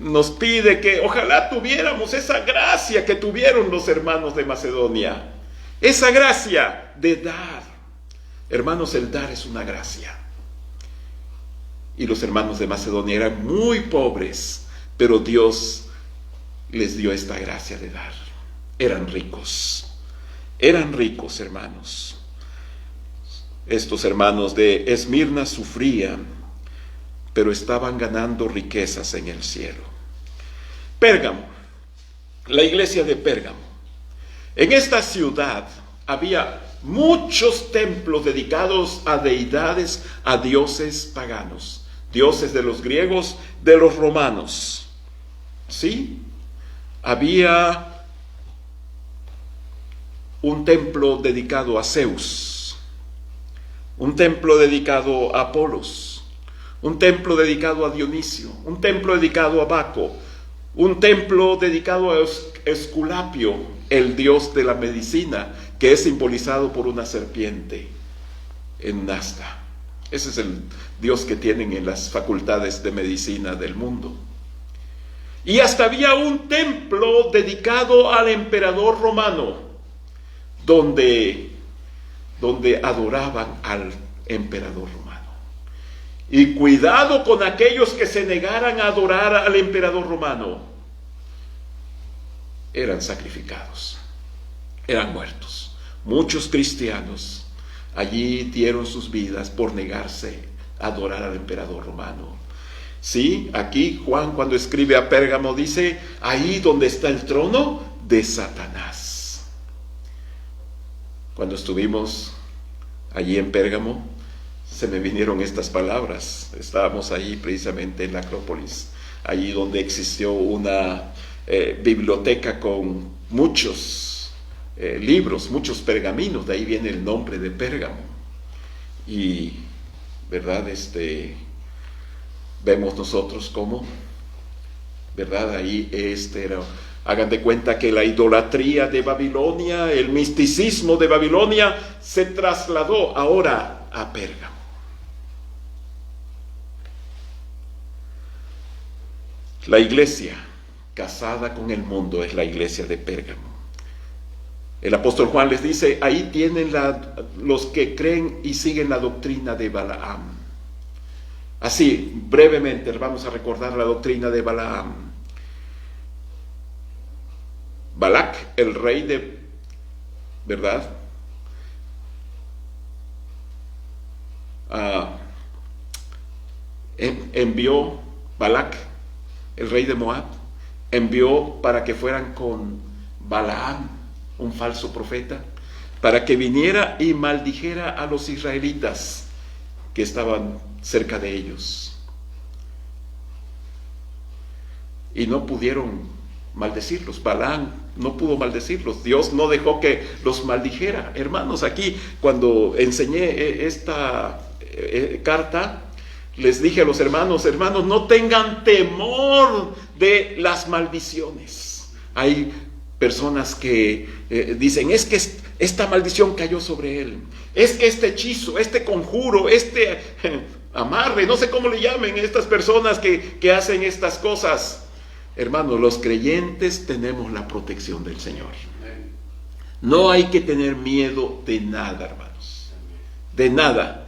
nos pide que ojalá tuviéramos esa gracia que tuvieron los hermanos de Macedonia. Esa gracia de dar. Hermanos, el dar es una gracia. Y los hermanos de Macedonia eran muy pobres, pero Dios les dio esta gracia de dar. Eran ricos, hermanos. Estos hermanos de Esmirna sufrían, pero estaban ganando riquezas en el cielo. Pérgamo, la iglesia de Pérgamo. En esta ciudad había muchos templos dedicados a deidades, a dioses paganos, dioses de los griegos, de los romanos. ¿Sí? Había un templo dedicado a Zeus, un templo dedicado a Apolos, un templo dedicado a Dionisio, un templo dedicado a Baco, un templo dedicado a Esculapio, el dios de la medicina, que es simbolizado por una serpiente en un asta. Ese es el dios que tienen en las facultades de medicina del mundo. Y hasta había un templo dedicado al emperador romano, donde adoraban al emperador romano. Y cuidado con aquellos que se negaran a adorar al emperador romano. Eran sacrificados, eran muertos. Muchos cristianos allí dieron sus vidas por negarse a adorar al emperador romano. Sí, aquí Juan, cuando escribe a Pérgamo, dice: ahí donde está el trono de Satanás. Cuando estuvimos allí en Pérgamo, se me vinieron estas palabras. Estábamos ahí precisamente en la Acrópolis, allí donde existió una biblioteca con muchos libros, muchos pergaminos. De ahí viene el nombre de Pérgamo. Y, ¿verdad? Vemos nosotros cómo, ¿verdad? Ahí era. Hagan de cuenta que la idolatría de Babilonia, el misticismo de Babilonia, se trasladó ahora a Pérgamo. La iglesia casada con el mundo es la iglesia de Pérgamo. El apóstol Juan les dice: ahí tienen los que creen y siguen la doctrina de Balaam. Así, brevemente, vamos a recordar la doctrina de Balaam. Balac, el rey de, ¿verdad? Envió Balac, el rey de Moab, envió para que fueran con Balaam, un falso profeta, para que viniera y maldijera a los israelitas que estaban cerca de ellos. Y no pudieron maldecirlos. Balaam no pudo maldecirlos. Dios no dejó que los maldijera. Hermanos, aquí cuando enseñé esta carta, les dije a los hermanos: no tengan temor de las maldiciones. Hay personas que dicen: es que esta maldición cayó sobre él, es que este hechizo, este conjuro, este amarre, no sé cómo le llamen estas personas que hacen estas cosas. Hermanos, los creyentes tenemos la protección del Señor. No hay que tener miedo de nada, hermanos, de nada.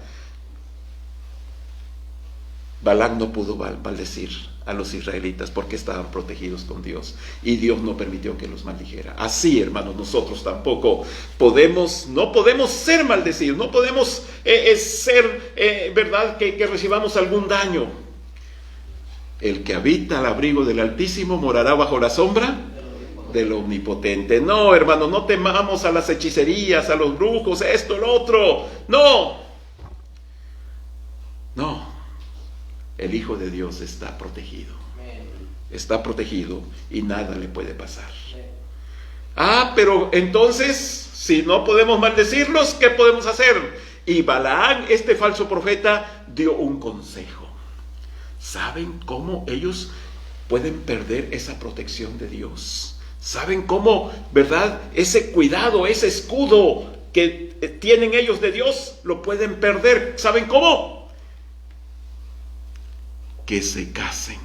Balaam no pudo maldecir a los israelitas porque estaban protegidos con Dios, y Dios no permitió que los maldijera. Así, hermanos, nosotros tampoco no podemos ser maldecidos, no podemos ser, verdad, que recibamos algún daño. El que habita al abrigo del Altísimo morará bajo la sombra del Omnipotente. No, hermanos, no temamos a las hechicerías, a los brujos, esto, lo otro. No. El Hijo de Dios está protegido. Está protegido y nada le puede pasar. Pero entonces, si no podemos maldecirlos, ¿qué podemos hacer? Y Balaam, este falso profeta, dio un consejo. ¿Saben cómo ellos pueden perder esa protección de Dios? ¿Saben cómo, verdad, ese cuidado, ese escudo que tienen ellos de Dios, lo pueden perder? ¿Saben cómo? Que se casen.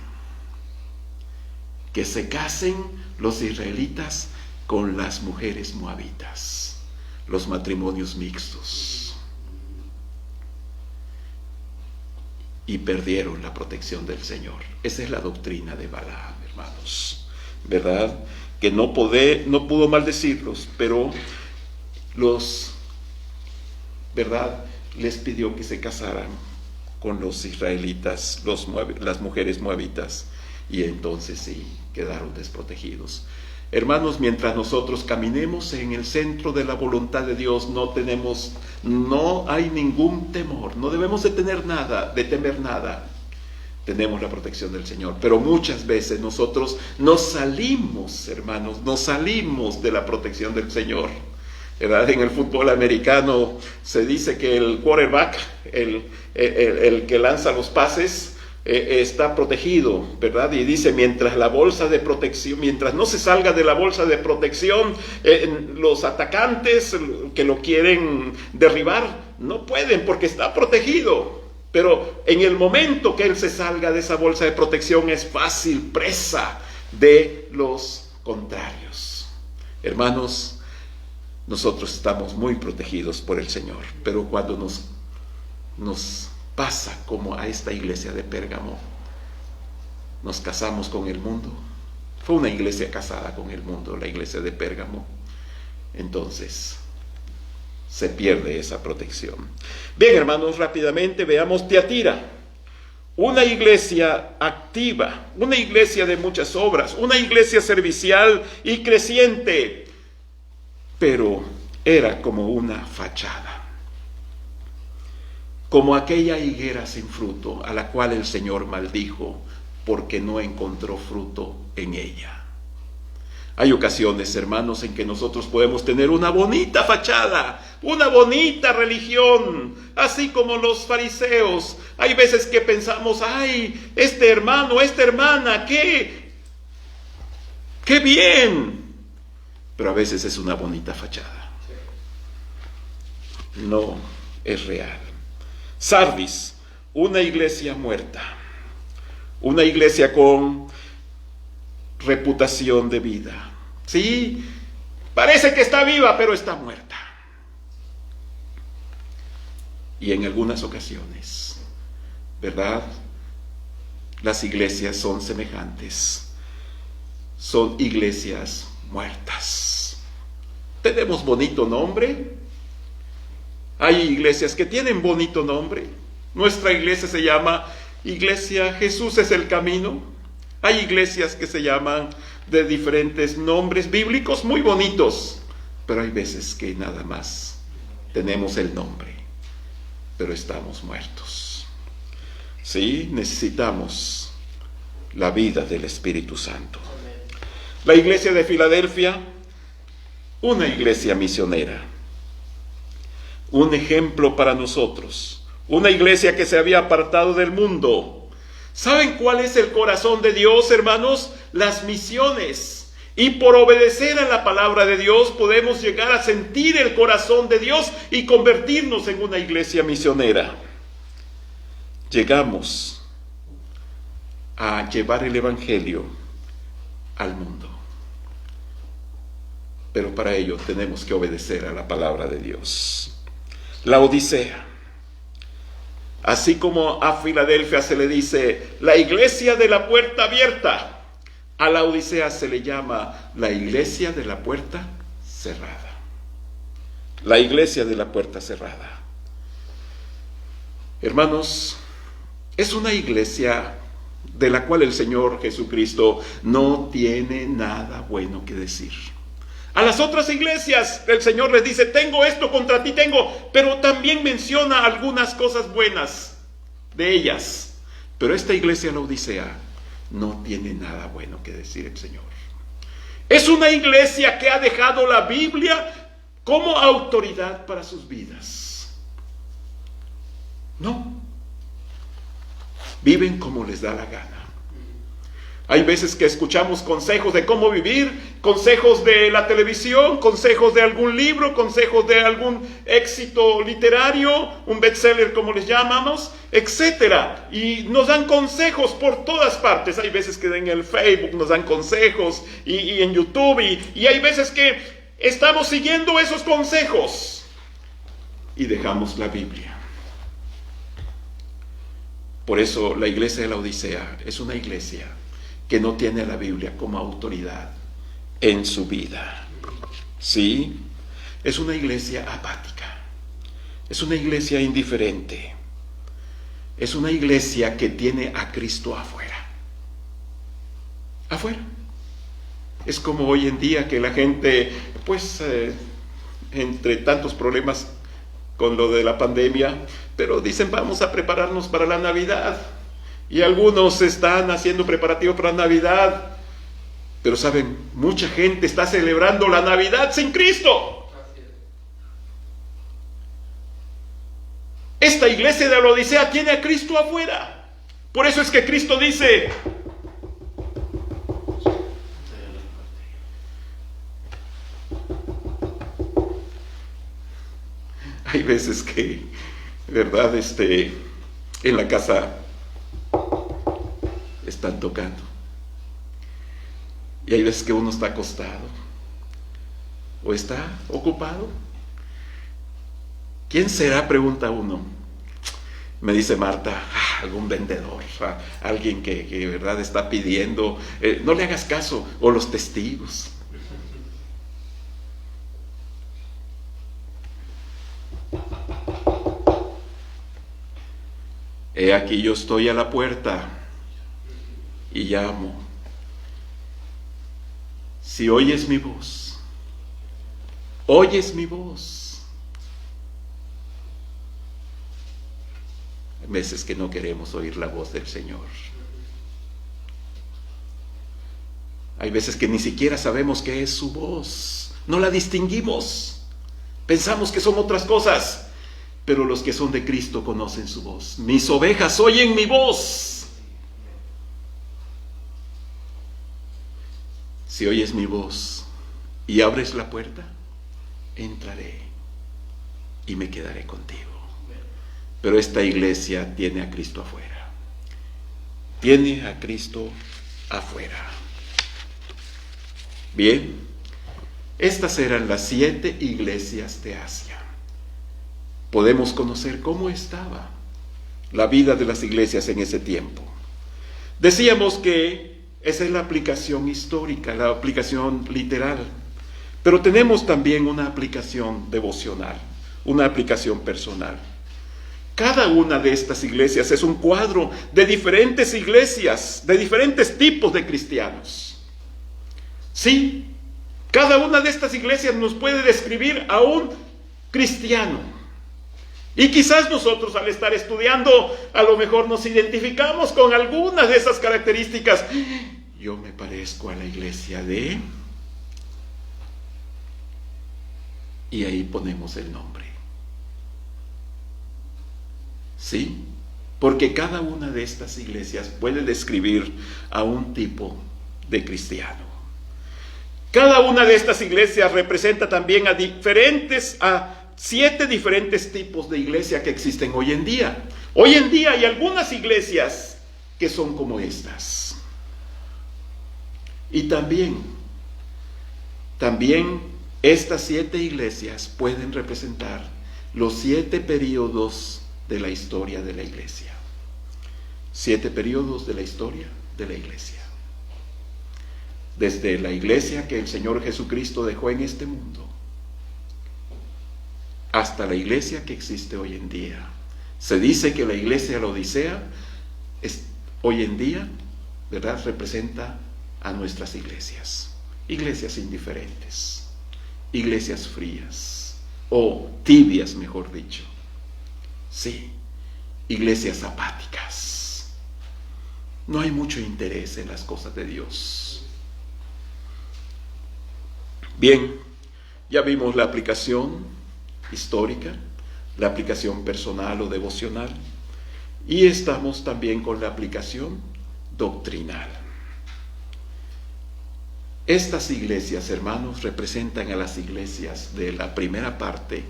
Que se casen los israelitas con las mujeres moabitas. Los matrimonios mixtos. Y perdieron la protección del Señor. Esa es la doctrina de Balaam, hermanos. ¿Verdad? Que no pudo maldecirlos, pero ¿verdad? Les pidió que se casaran con los israelitas, las mujeres moabitas, y entonces sí, quedaron desprotegidos. Hermanos, mientras nosotros caminemos en el centro de la voluntad de Dios, no hay ningún temor, no debemos de temer nada. Tenemos la protección del Señor, pero muchas veces nosotros nos salimos, hermanos, de la protección del Señor. ¿Verdad? En el fútbol americano se dice que el quarterback, el que lanza los pases, está protegido, ¿verdad? Y dice, mientras no se salga de la bolsa de protección, los atacantes que lo quieren derribar no pueden porque está protegido. Pero en el momento que él se salga de esa bolsa de protección, es fácil presa de los contrarios. Hermanos, nosotros estamos muy protegidos por el Señor, pero cuando nos pasa como a esta iglesia de Pérgamo, nos casamos con el mundo. Fue una iglesia casada con el mundo, la iglesia de Pérgamo. Entonces se pierde esa protección. Bien, hermanos, rápidamente veamos Tiatira. Una iglesia activa, una iglesia de muchas obras, una iglesia servicial y creciente, pero era como una fachada, como aquella higuera sin fruto a la cual el Señor maldijo porque no encontró fruto en ella. Hay ocasiones, hermanos, en que nosotros podemos tener una bonita fachada, una bonita religión, así como los fariseos. Hay veces que pensamos, ay, este hermano, esta hermana, qué bien. Pero a veces es una bonita fachada. No es real. Sardis, una iglesia muerta, una iglesia con reputación de vida. Sí, parece que está viva, pero está muerta. Y en algunas ocasiones, ¿verdad? Las iglesias son semejantes. Son iglesias muertas. Tenemos bonito nombre. Hay iglesias que tienen bonito nombre. Nuestra iglesia se llama Iglesia Jesús es el Camino. Hay iglesias que se llaman de diferentes nombres bíblicos muy bonitos, pero hay veces que nada más tenemos el nombre, pero estamos muertos. Sí, necesitamos la vida del Espíritu Santo. La iglesia de Filadelfia, una iglesia misionera, un ejemplo para nosotros, una iglesia que se había apartado del mundo. ¿Saben cuál es el corazón de Dios, hermanos? Las misiones. Y por obedecer a la palabra de Dios podemos llegar a sentir el corazón de Dios y convertirnos en una iglesia misionera. Llegamos a llevar el evangelio al mundo. Pero para ello tenemos que obedecer a la palabra de Dios. La Odisea. Así como a Filadelfia se le dice la iglesia de la puerta abierta, a la Odisea se le llama la iglesia de la puerta cerrada. La iglesia de la puerta cerrada. Hermanos, es una iglesia de la cual el Señor Jesucristo no tiene nada bueno que decir. A las otras iglesias el Señor les dice, tengo esto contra ti, pero también menciona algunas cosas buenas de ellas. Pero esta iglesia, la Odisea, no tiene nada bueno que decir el Señor. Es una iglesia que ha dejado la Biblia como autoridad para sus vidas. No. Viven como les da la gana. Hay veces que escuchamos consejos de cómo vivir, consejos de la televisión, consejos de algún libro, consejos de algún éxito literario, un bestseller como les llamamos, etcétera. Y nos dan consejos por todas partes. Hay veces que en el Facebook nos dan consejos y en YouTube y hay veces que estamos siguiendo esos consejos y dejamos la Biblia. Por eso la iglesia de la Odisea es una iglesia que no tiene a la Biblia como autoridad en su vida. Sí, es una iglesia apática, es una iglesia indiferente, es una iglesia que tiene a Cristo afuera. Afuera. Es como hoy en día que la gente, pues, entre tantos problemas con lo de la pandemia, pero dicen vamos a prepararnos para la Navidad. Y algunos están haciendo preparativos para Navidad. Pero saben, mucha gente está celebrando la Navidad sin Cristo. Esta iglesia de la Odisea tiene a Cristo afuera. Por eso es que Cristo dice: hay veces que, ¿verdad? En la casa están tocando. Y hay veces que uno está acostado o está ocupado. ¿Quién será?, pregunta uno. Me dice Marta, algún vendedor, alguien que verdad está pidiendo. No le hagas caso. O los testigos. He aquí yo estoy a la puerta y llamo. Si oyes mi voz, oyes mi voz. Hay veces que no queremos oír la voz del Señor. Hay veces que ni siquiera sabemos qué es su voz. No la distinguimos. Pensamos que son otras cosas. Pero los que son de Cristo conocen su voz. Mis ovejas oyen mi voz. Si oyes mi voz y abres la puerta, entraré y me quedaré contigo. Pero esta iglesia tiene a Cristo afuera. Tiene a Cristo afuera. Bien, estas eran las 7 iglesias de Asia. Podemos conocer cómo estaba la vida de las iglesias en ese tiempo. Decíamos que esa es la aplicación histórica, la aplicación literal. Pero tenemos también una aplicación devocional, una aplicación personal. Cada una de estas iglesias es un cuadro de diferentes iglesias, de diferentes tipos de cristianos. Sí, cada una de estas iglesias nos puede describir a un cristiano. Y quizás nosotros al estar estudiando, a lo mejor nos identificamos con algunas de esas características. Yo me parezco a la iglesia de... Y ahí ponemos el nombre. Sí, porque cada una de estas iglesias puede describir a un tipo de cristiano. Cada una de estas iglesias representa también a 7 diferentes tipos de iglesia que existen hoy en día. Hoy en día hay algunas iglesias que son como estas. Y también estas 7 iglesias pueden representar los 7 periodos de la historia de la iglesia. 7 periodos de la historia de la iglesia. Desde la iglesia que el Señor Jesucristo dejó en este mundo hasta la iglesia que existe hoy en día. Se dice que la iglesia de la Odisea hoy en día, ¿verdad?, representa a nuestras iglesias. Iglesias indiferentes, iglesias frías, o tibias, mejor dicho. Sí, iglesias apáticas. No hay mucho interés en las cosas de Dios. Bien, ya vimos la aplicación histórica, la aplicación personal o devocional, y estamos también con la aplicación doctrinal. Estas iglesias, hermanos, representan a las iglesias de la primera parte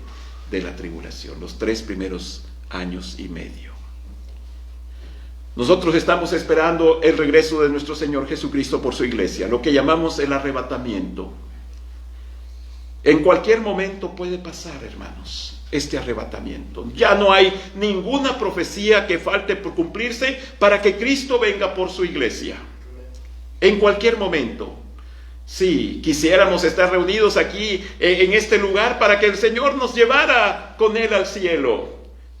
de la tribulación, los 3 primeros años y medio. Nosotros estamos esperando el regreso de nuestro Señor Jesucristo por su iglesia, lo que llamamos el arrebatamiento. En cualquier momento puede pasar, hermanos, este arrebatamiento. Ya no hay ninguna profecía que falte por cumplirse para que Cristo venga por su iglesia. En cualquier momento. Sí, quisiéramos estar reunidos aquí en este lugar para que el Señor nos llevara con Él al cielo.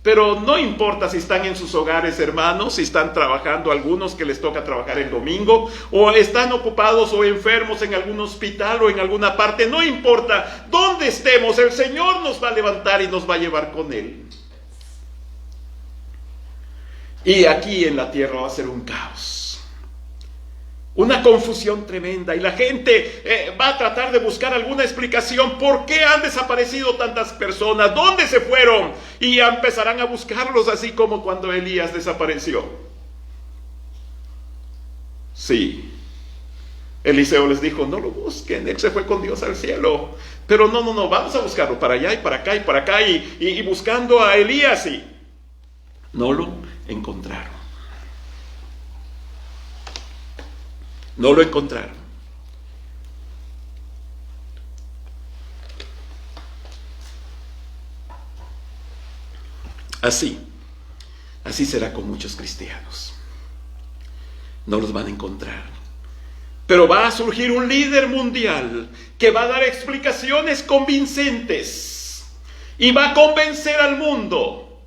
Pero no importa si están en sus hogares, hermanos, si están trabajando, algunos que les toca trabajar el domingo, o están ocupados o enfermos en algún hospital o en alguna parte, no importa dónde estemos, el Señor nos va a levantar y nos va a llevar con Él. Y aquí en la tierra va a ser un caos. Una confusión tremenda, y la gente va a tratar de buscar alguna explicación. ¿Por qué han desaparecido tantas personas? ¿Dónde se fueron? Y empezarán a buscarlos, así como cuando Elías desapareció. Sí, Eliseo les dijo, no lo busquen, él se fue con Dios al cielo. Pero no, vamos a buscarlo para allá y para acá y para acá, y buscando a Elías, y no lo encontraron. No lo encontraron. Así será con muchos cristianos. No los van a encontrar. Pero va a surgir un líder mundial que va a dar explicaciones convincentes y va a convencer al mundo.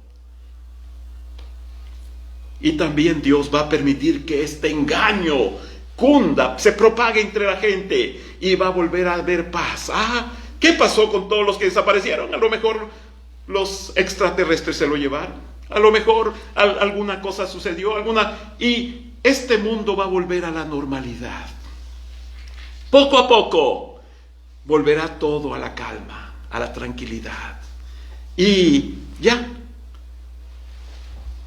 Y también Dios va a permitir que este engaño cunda, se propague entre la gente, y va a volver a haber paz. ¿Qué pasó con todos los que desaparecieron? A lo mejor los extraterrestres se lo llevaron, a lo mejor alguna cosa sucedió, y este mundo va a volver a la normalidad. Poco a poco volverá todo a la calma, a la tranquilidad, y ya.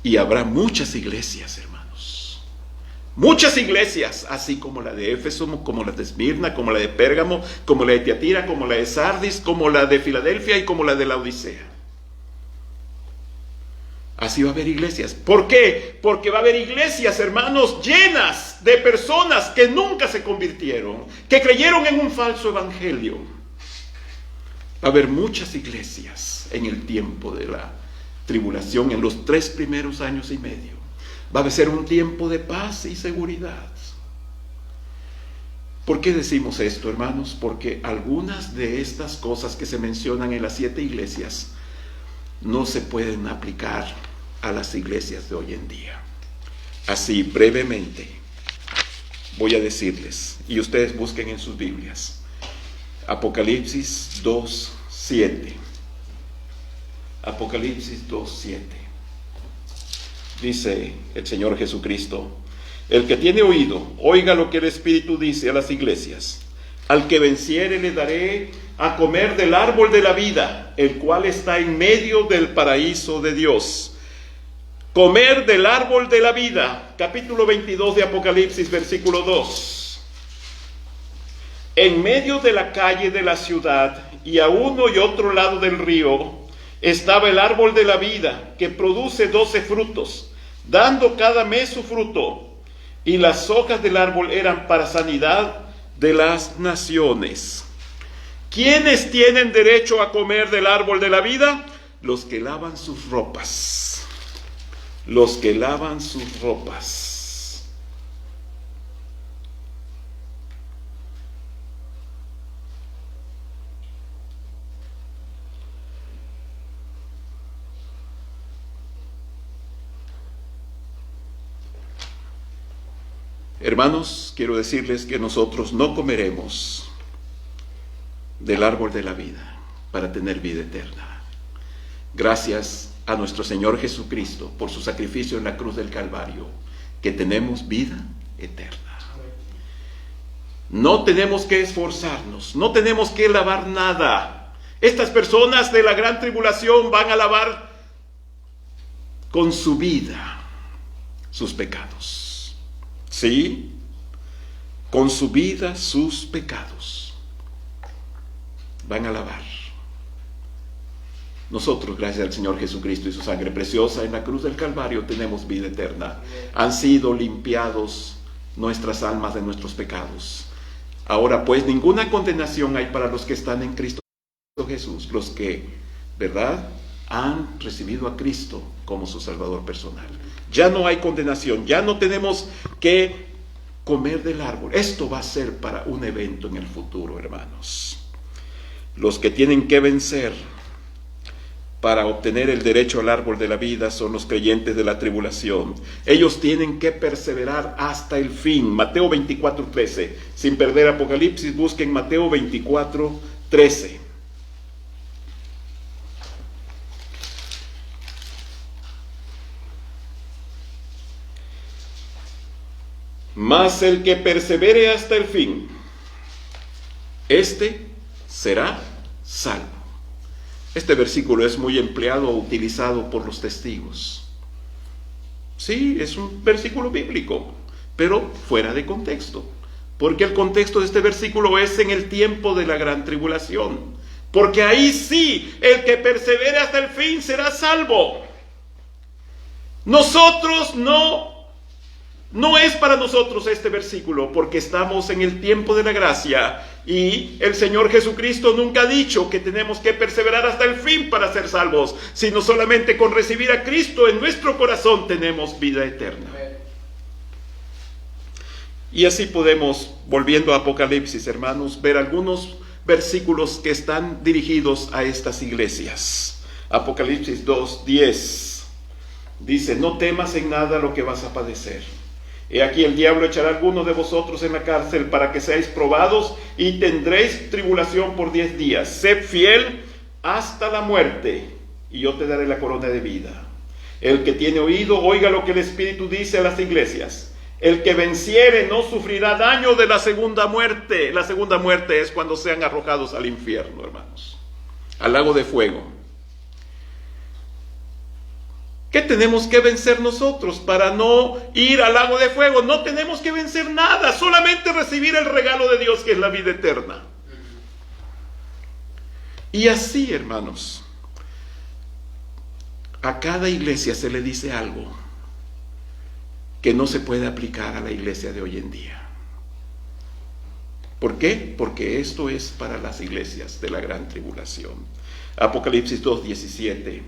Y habrá muchas iglesias, hermanos. Muchas iglesias, así como la de Éfeso, como la de Esmirna, como la de Pérgamo, como la de Tiatira, como la de Sardis, como la de Filadelfia y como la de Laodicea. Así va a haber iglesias. ¿Por qué? Porque va a haber iglesias, hermanos, llenas de personas que nunca se convirtieron, que creyeron en un falso evangelio. Va a haber muchas iglesias en el tiempo de la tribulación, en los 3 primeros años y medio. Va a ser un tiempo de paz y seguridad. ¿Por qué decimos esto, hermanos? Porque algunas de estas cosas que se mencionan en las 7 iglesias no se pueden aplicar a las iglesias de hoy en día. Así, brevemente, voy a decirles, y ustedes busquen en sus Biblias, Apocalipsis 2:7. Apocalipsis 2:7. Dice el Señor Jesucristo: el que tiene oído, oiga lo que el Espíritu dice a las iglesias. Al que venciere le daré a comer del árbol de la vida, el cual está en medio del paraíso de Dios. Comer del árbol de la vida. Capítulo 22 de Apocalipsis, versículo 2. En medio de la calle de la ciudad, y a uno y otro lado del río, estaba el árbol de la vida, que produce 12 frutos, dando cada mes su fruto, y las hojas del árbol eran para sanidad de las naciones. ¿Quiénes tienen derecho a comer del árbol de la vida? Los que lavan sus ropas. Los que lavan sus ropas. Hermanos, quiero decirles que nosotros no comeremos del árbol de la vida para tener vida eterna. Gracias a nuestro Señor Jesucristo por su sacrificio en la cruz del Calvario, que tenemos vida eterna. No tenemos que esforzarnos, no tenemos que lavar nada. Estas personas de la gran tribulación van a lavar con su vida sus pecados. ¿Sí? Con su vida sus pecados. Van a lavar. Nosotros, gracias al Señor Jesucristo y su sangre preciosa en la cruz del Calvario, tenemos vida eterna. Han sido limpiados nuestras almas de nuestros pecados. Ahora pues ninguna condenación hay para los que están en Cristo Jesús, los que, ¿verdad?, han recibido a Cristo como su Salvador personal. Ya no hay condenación, ya no tenemos que comer del árbol. Esto va a ser para un evento en el futuro, hermanos. Los que tienen que vencer para obtener el derecho al árbol de la vida son los creyentes de la tribulación. Ellos tienen que perseverar hasta el fin. Mateo 24:13. Sin perder Apocalipsis, busquen Mateo 24:13. Mas el que persevere hasta el fin, este será salvo. Este versículo es muy empleado o utilizado por los testigos. Sí, es un versículo bíblico, pero fuera de contexto. Porque el contexto de este versículo es en el tiempo de la gran tribulación. Porque ahí sí, el que persevere hasta el fin será salvo. Nosotros no es para nosotros este versículo, porque estamos en el tiempo de la gracia y el Señor Jesucristo nunca ha dicho que tenemos que perseverar hasta el fin para ser salvos, sino solamente con recibir a Cristo en nuestro corazón tenemos vida eterna. Y así podemos, volviendo a Apocalipsis, hermanos, ver algunos versículos que están dirigidos a estas iglesias. Apocalipsis 2:10 dice: no temas en nada lo que vas a padecer. He aquí el diablo echará a algunos de vosotros en la cárcel para que seáis probados y tendréis tribulación por 10 días. Sed fiel hasta la muerte y yo te daré la corona de vida. El que tiene oído, oiga lo que el Espíritu dice a las iglesias. El que venciere no sufrirá daño de la segunda muerte. La segunda muerte es cuando sean arrojados al infierno, hermanos, al lago de fuego. ¿Qué tenemos que vencer nosotros para no ir al lago de fuego? No tenemos que vencer nada, solamente recibir el regalo de Dios, que es la vida eterna. Y así, hermanos, a cada iglesia se le dice algo que no se puede aplicar a la iglesia de hoy en día. ¿Por qué? Porque esto es para las iglesias de la gran tribulación. Apocalipsis 2:17.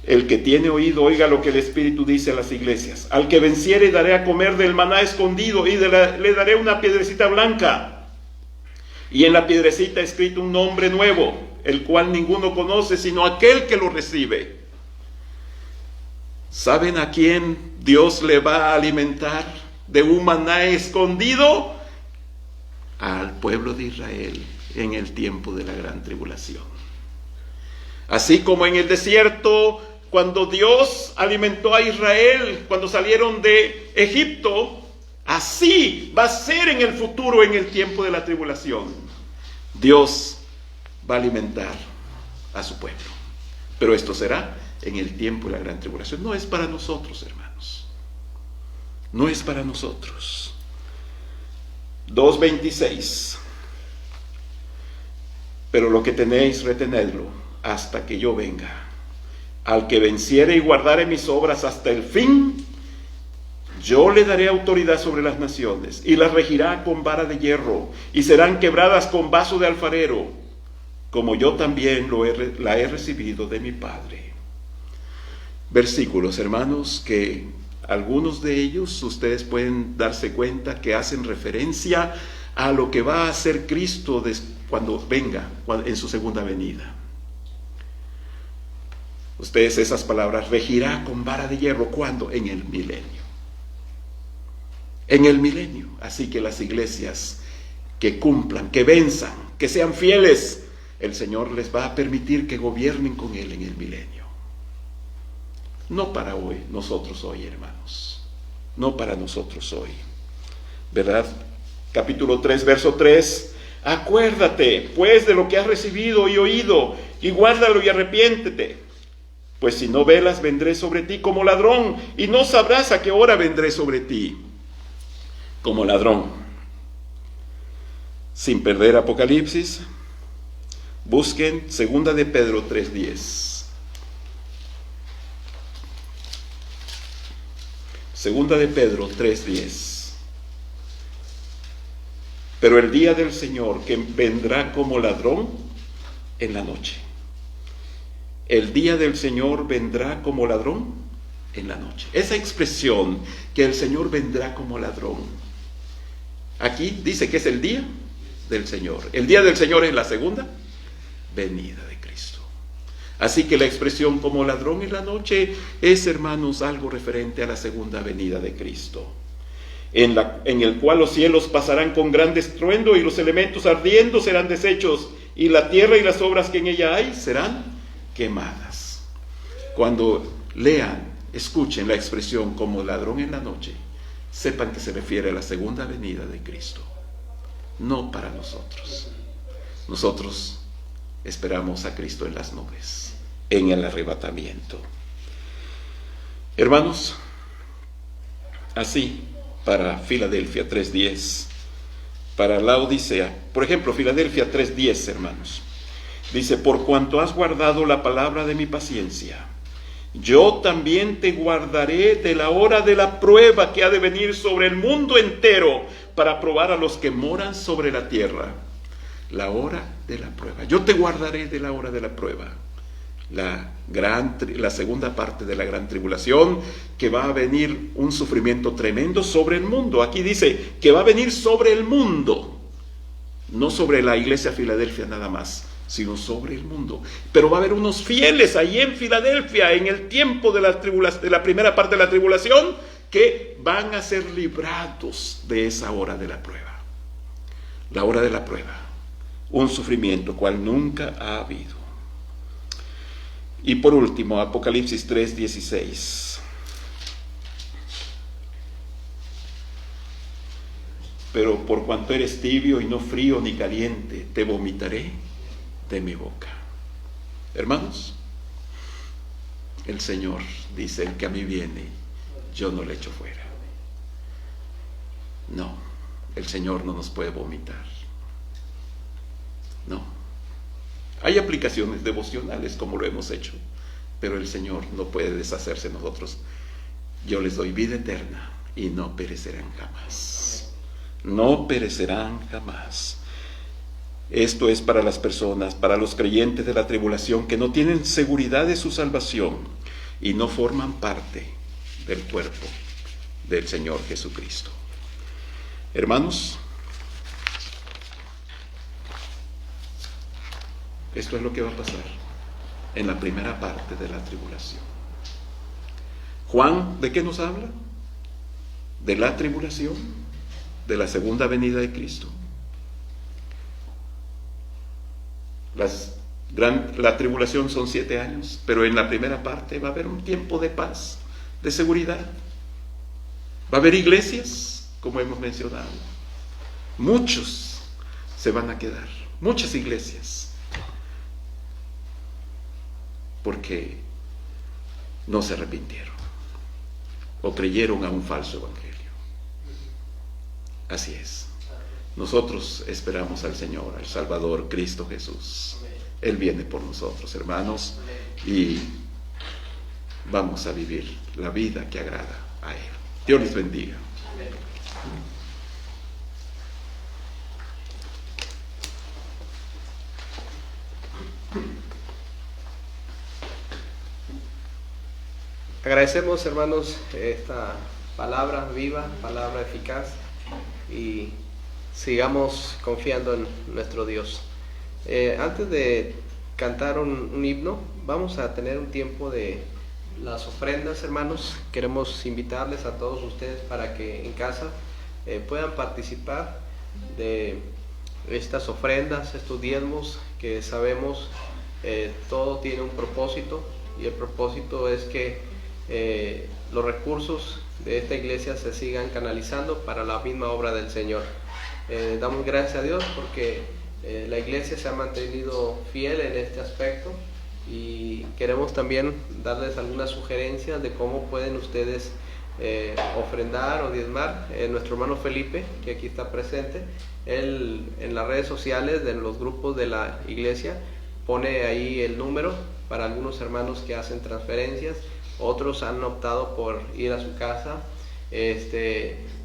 El que tiene oído, oiga lo que el Espíritu dice a las iglesias. Al que venciere daré a comer del maná escondido y le daré una piedrecita blanca. Y en la piedrecita escrito un nombre nuevo, el cual ninguno conoce sino aquel que lo recibe. ¿Saben a quién Dios le va a alimentar de un maná escondido? Al pueblo de Israel en el tiempo de la gran tribulación. Así como en el desierto, cuando Dios alimentó a Israel cuando salieron de Egipto, así va a ser en el futuro, en el tiempo de la tribulación. Dios va a alimentar a su pueblo. Pero esto será en el tiempo de la gran tribulación. No es para nosotros, hermanos. No es para nosotros. 2:26. Pero lo que tenéis, retenedlo hasta que yo venga. Al que venciere y guardare mis obras hasta el fin, yo le daré autoridad sobre las naciones, y las regirá con vara de hierro, y serán quebradas con vaso de alfarero, como yo también la he recibido de mi Padre. Versículos, hermanos, que algunos de ellos ustedes pueden darse cuenta que hacen referencia a lo que va a hacer Cristo cuando venga, en su segunda venida. Ustedes esas palabras, regirá con vara de hierro, ¿cuándo? En el milenio. En el milenio. Así que las iglesias que cumplan, que venzan, que sean fieles, el Señor les va a permitir que gobiernen con Él en el milenio. No para hoy, nosotros hoy, hermanos. No para nosotros hoy. ¿Verdad? capítulo 3, verso 3. Acuérdate, pues, de lo que has recibido y oído, y guárdalo y arrepiéntete. Pues si no velas, vendré sobre ti como ladrón, y no sabrás a qué hora vendré sobre ti como ladrón. Sin perder Apocalipsis, busquen 2 de Pedro 3:10. 2 de Pedro 3:10. Pero el día del Señor, que vendrá como ladrón en la noche. El día del Señor vendrá como ladrón en la noche. Esa expresión, que el Señor vendrá como ladrón, aquí dice que es el día del Señor. El día del Señor es la segunda venida de Cristo. Así que la expresión como ladrón en la noche es, hermanos, algo referente a la segunda venida de Cristo, en el cual los cielos pasarán con gran estruendo y los elementos ardiendo serán deshechos, y la tierra y las obras que en ella hay serán quemadas. Cuando lean, escuchen la expresión como ladrón en la noche, sepan que se refiere a la segunda venida de Cristo, no para nosotros. Nosotros esperamos a Cristo en las nubes, en el arrebatamiento. Hermanos, así para Filadelfia 3:10, para la Odisea, por ejemplo, Filadelfia 3:10, hermanos, dice: por cuanto has guardado la palabra de mi paciencia, yo también te guardaré de la hora de la prueba que ha de venir sobre el mundo entero para probar a los que moran sobre la tierra. La hora de la prueba. Yo te guardaré de la hora de la prueba. La segunda parte de la gran tribulación, que va a venir un sufrimiento tremendo sobre el mundo. Aquí dice que va a venir sobre el mundo, no sobre la iglesia Filadelfia nada más, sino sobre el mundo. Pero va a haber unos fieles ahí en Filadelfia en el tiempo de la primera parte de la tribulación, que van a ser librados de esa hora de la prueba. La hora de la prueba, un sufrimiento cual nunca ha habido. Y por último, Apocalipsis 3:16. Pero por cuanto eres tibio y no frío ni caliente, te vomitaré de mi boca. Hermanos, el Señor dice: el que a mí viene, yo no le echo fuera. No, el Señor no nos puede vomitar. No. Hay aplicaciones devocionales como lo hemos hecho, pero el Señor no puede deshacerse de nosotros. Yo les doy vida eterna y no perecerán jamás. No perecerán jamás. Esto es para las personas, para los creyentes de la tribulación, que no tienen seguridad de su salvación y no forman parte del cuerpo del Señor Jesucristo. Hermanos, esto es lo que va a pasar en la primera parte de la tribulación. Juan, ¿de qué nos habla? De la tribulación, de la segunda venida de Cristo. La tribulación son 7 años, pero en la primera parte va a haber un tiempo de paz, de seguridad. Va a haber iglesias, como hemos mencionado. Muchos se van a quedar, muchas iglesias, porque no se arrepintieron o creyeron a un falso evangelio. Así es. Nosotros esperamos al Señor, al Salvador, Cristo Jesús. Él viene por nosotros, hermanos, y vamos a vivir la vida que agrada a Él. Dios les bendiga. Agradecemos, hermanos, esta palabra viva, palabra eficaz, y sigamos confiando en nuestro Dios. Antes de cantar un himno, vamos a tener un tiempo de las ofrendas, hermanos. Queremos invitarles a todos ustedes para que en casa puedan participar de estas ofrendas, estos diezmos, que sabemos todo tiene un propósito, y el propósito es que los recursos de esta iglesia se sigan canalizando para la misma obra del Señor. Damos gracias a Dios porque la iglesia se ha mantenido fiel en este aspecto, y queremos también darles algunas sugerencias de cómo pueden ustedes ofrendar o diezmar. Nuestro hermano Felipe, que aquí está presente, él en las redes sociales de los grupos de la iglesia pone ahí el número para algunos hermanos que hacen transferencias. Otros han optado por ir a su casa.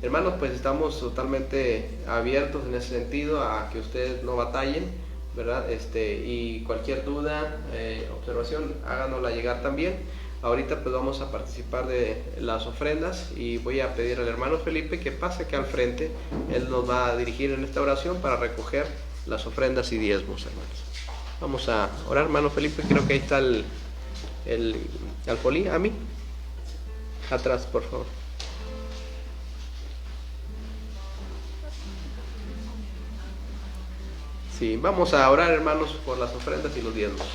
Hermanos, pues estamos totalmente abiertos en ese sentido a que ustedes no batallen, ¿verdad? Y cualquier duda, observación, háganosla llegar también. Ahorita pues vamos a participar de las ofrendas, y voy a pedir al hermano Felipe que pase aquí al frente. Él nos va a dirigir en esta oración para recoger las ofrendas y diezmos, hermanos. Vamos a orar, hermano Felipe. Creo que ahí está el alfolí. A mí atrás, por favor. Sí, vamos a orar, hermanos, por las ofrendas y los diezmos.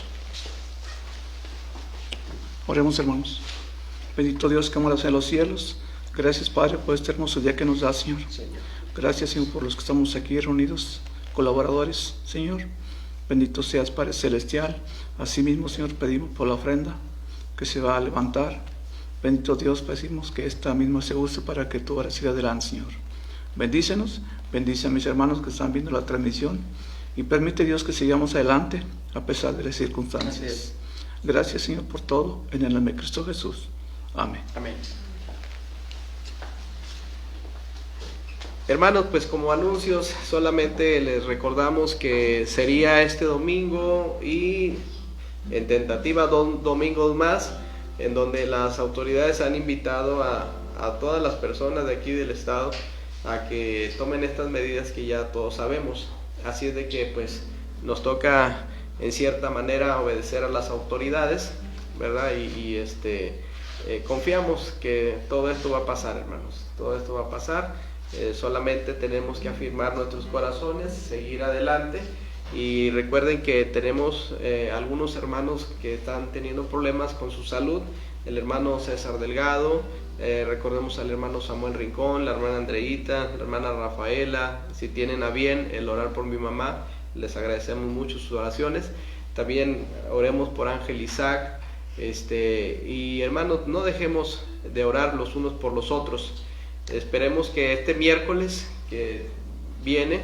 Oremos, hermanos. Bendito Dios que moras en los cielos, gracias, Padre, por este hermoso día que nos da, Señor. Gracias, Señor, por los que estamos aquí reunidos, colaboradores, Señor. Bendito seas, Padre celestial. Asimismo, Señor, pedimos por la ofrenda que se va a levantar. Bendito Dios, pedimos que esta misma se use para que tú ahora sigas adelante, Señor. Bendícenos, bendice a mis hermanos que están viendo la transmisión, y permite, Dios, que sigamos adelante a pesar de las circunstancias. Gracias, Señor, por todo, en el nombre de Cristo Jesús. Amén. Amén. Hermanos, pues como anuncios solamente les recordamos que sería este domingo y en tentativa 2 domingos más, en donde las autoridades han invitado a todas las personas de aquí del estado a que tomen estas medidas que ya todos sabemos. Así es de que pues nos toca en cierta manera obedecer a las autoridades, ¿verdad? Y confiamos que todo esto va a pasar, hermanos. Todo esto va a pasar. Solamente tenemos que afirmar nuestros corazones, seguir adelante. Y recuerden que tenemos algunos hermanos que están teniendo problemas con su salud. El hermano César Delgado, recordemos al hermano Samuel Rincón, la hermana Andreita, la hermana Rafaela. Si tienen a bien el orar por mi mamá, les agradecemos mucho sus oraciones. También oremos por Ángel Isaac. Y hermanos, no dejemos de orar los unos por los otros. Esperemos que este miércoles que viene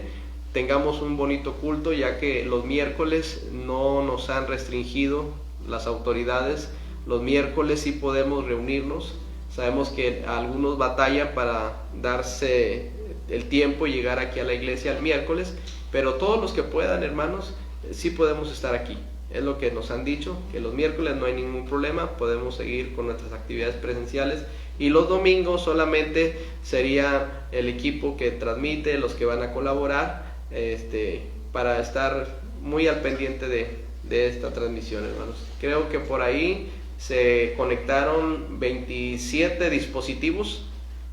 tengamos un bonito culto, ya que los miércoles no nos han restringido las autoridades. Los miércoles sí podemos reunirnos. Sabemos que algunos batallan para darse el tiempo y llegar aquí a la iglesia el miércoles, pero todos los que puedan, hermanos, sí podemos estar aquí. Es lo que nos han dicho, que los miércoles no hay ningún problema, podemos seguir con nuestras actividades presenciales, y los domingos solamente sería el equipo que transmite, los que van a colaborar, para estar muy al pendiente de esta transmisión, hermanos. Creo que por ahí se conectaron 27 dispositivos,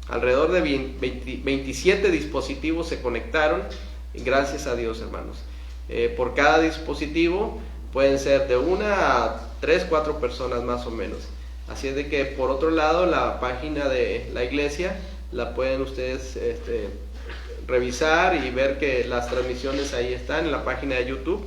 alrededor de 27 dispositivos se conectaron, gracias a Dios, hermanos. Por cada dispositivo pueden ser de 1 a 3, 4 personas más o menos. Así es de que, por otro lado, la página de la iglesia la pueden ustedes revisar y ver que las transmisiones ahí están en la página de YouTube,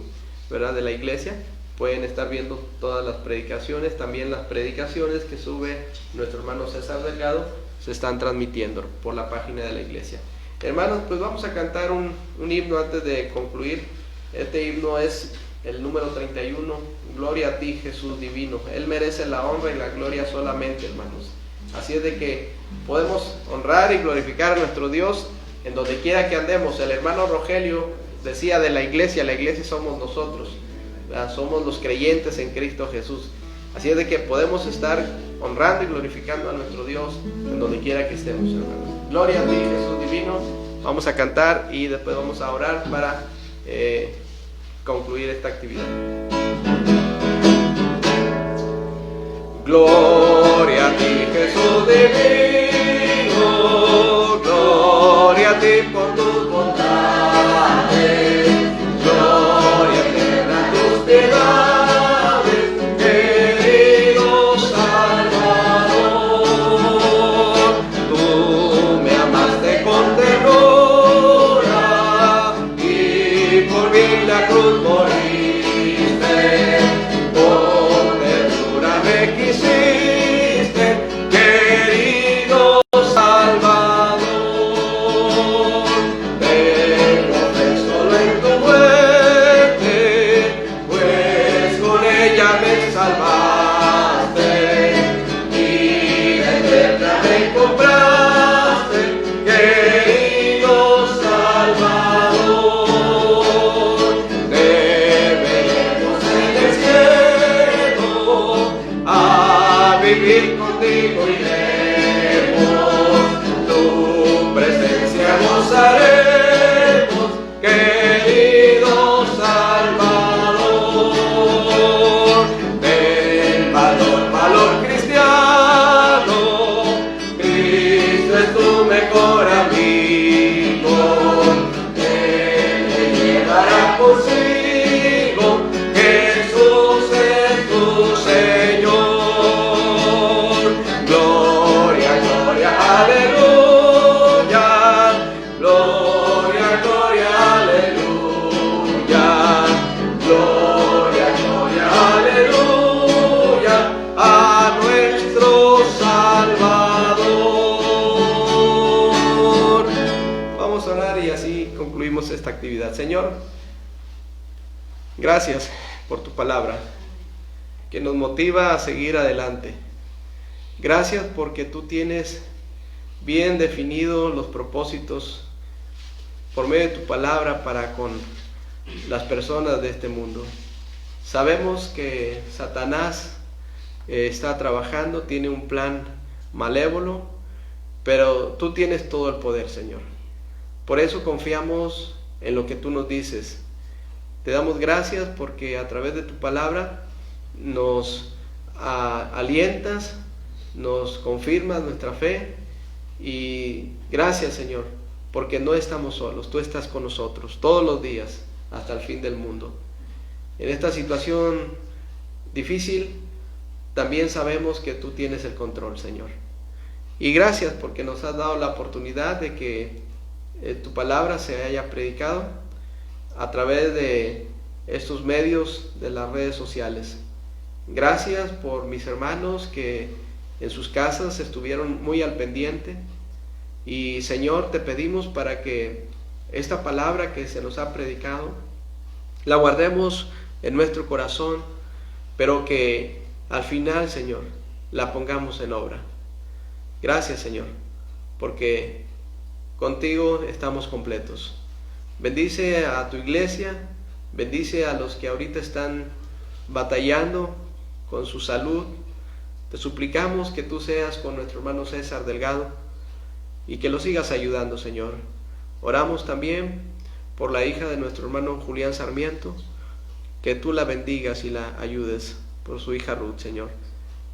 ¿verdad?, de la iglesia. Pueden estar viendo todas las predicaciones. También las predicaciones que sube nuestro hermano César Delgado se están transmitiendo por la página de la iglesia. Hermanos, pues vamos a cantar un himno antes de concluir. Este himno es el número 31, Gloria a ti, Jesús divino. Él merece la honra y la gloria solamente, hermanos. Así es de que podemos honrar y glorificar a nuestro Dios en donde quiera que andemos. El hermano Rogelio decía de la iglesia somos nosotros, ¿verdad? Somos los creyentes en Cristo Jesús. Así es de que podemos estar honrando y glorificando a nuestro Dios en donde quiera que estemos, hermanos. Gloria a ti, Jesús divino. Vamos a cantar y después vamos a orar para concluir esta actividad. Gloria a ti, Jesús divino. Gloria a ti por tus bondades. Gloria a tus piedades, querido Salvador. Tú me amaste con ternura vivir contigo iremos, tu presencia gozaremos, querido Salvador. Ten valor, valor cristiano, Cristo es tu mejor amigo, Él te llevará consigo, Jesús es tu Señor. Gloria, gloria, aleluya, gloria, gloria, aleluya, gloria, gloria, aleluya, a nuestro Salvador. Vamos a orar y así concluimos esta actividad. Señor, gracias por tu palabra que nos motiva a seguir adelante. Gracias porque tú tienes bien definidos los propósitos por medio de tu palabra para con las personas de este mundo. Sabemos que Satanás está trabajando, tiene un plan malévolo, pero tú tienes todo el poder, Señor. Por eso confiamos en lo que tú nos dices. Te damos gracias porque a través de tu palabra nos alientas, nos confirmas nuestra fe, y gracias, Señor, porque no estamos solos, tú estás con nosotros todos los días hasta el fin del mundo. En esta situación difícil también sabemos que tú tienes el control, Señor. Y gracias porque nos has dado la oportunidad de que tu palabra se haya predicado a través de estos medios de las redes sociales. Gracias por mis hermanos que en sus casas estuvieron muy al pendiente. Y Señor, te pedimos para que esta palabra que se nos ha predicado la guardemos en nuestro corazón, pero que al final, Señor, la pongamos en obra. Gracias, Señor, porque contigo estamos completos. Bendice a tu iglesia, bendice a los que ahorita están batallando con su salud. Te suplicamos que tú seas con nuestro hermano César Delgado y que lo sigas ayudando, Señor. Oramos también por la hija de nuestro hermano Julián Sarmiento, que tú la bendigas y la ayudes, por su hija Ruth, Señor.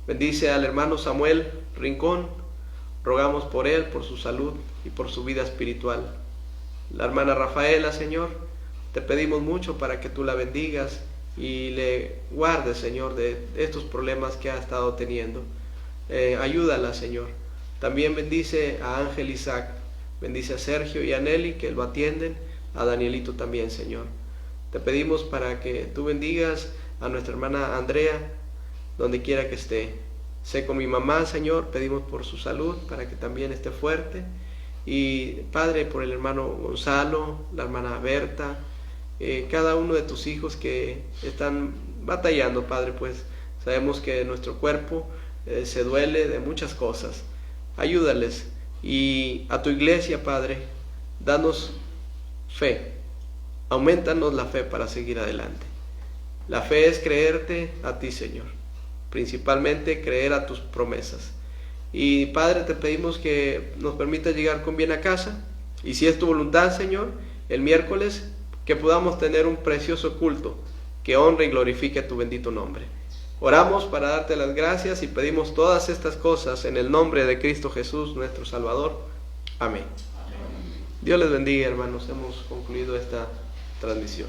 Bendice al hermano Samuel Rincón, rogamos por él, por su salud y por su vida espiritual. La hermana Rafaela, Señor, te pedimos mucho para que tú la bendigas y le guardes, Señor, de estos problemas que ha estado teniendo. Ayúdala, Señor. También bendice a Ángel Isaac, bendice a Sergio y a Nelly, que lo atienden, a Danielito también, Señor. Te pedimos para que tú bendigas a nuestra hermana Andrea, donde quiera que esté. Sé con mi mamá, Señor, pedimos por su salud, para que también esté fuerte. Y Padre, por el hermano Gonzalo, la hermana Berta, cada uno de tus hijos que están batallando, Padre, pues sabemos que nuestro cuerpo se duele de muchas cosas. Ayúdales. Y a tu iglesia, Padre, danos fe, aumentanos la fe para seguir adelante. La fe es creerte a ti, Señor, principalmente creer a tus promesas. Y Padre, te pedimos que nos permitas llegar con bien a casa, y si es tu voluntad, Señor, el miércoles que podamos tener un precioso culto que honre y glorifique tu bendito nombre. Oramos para darte las gracias y pedimos todas estas cosas en el nombre de Cristo Jesús, nuestro Salvador. Amén. Dios les bendiga, hermanos. Hemos concluido esta transmisión.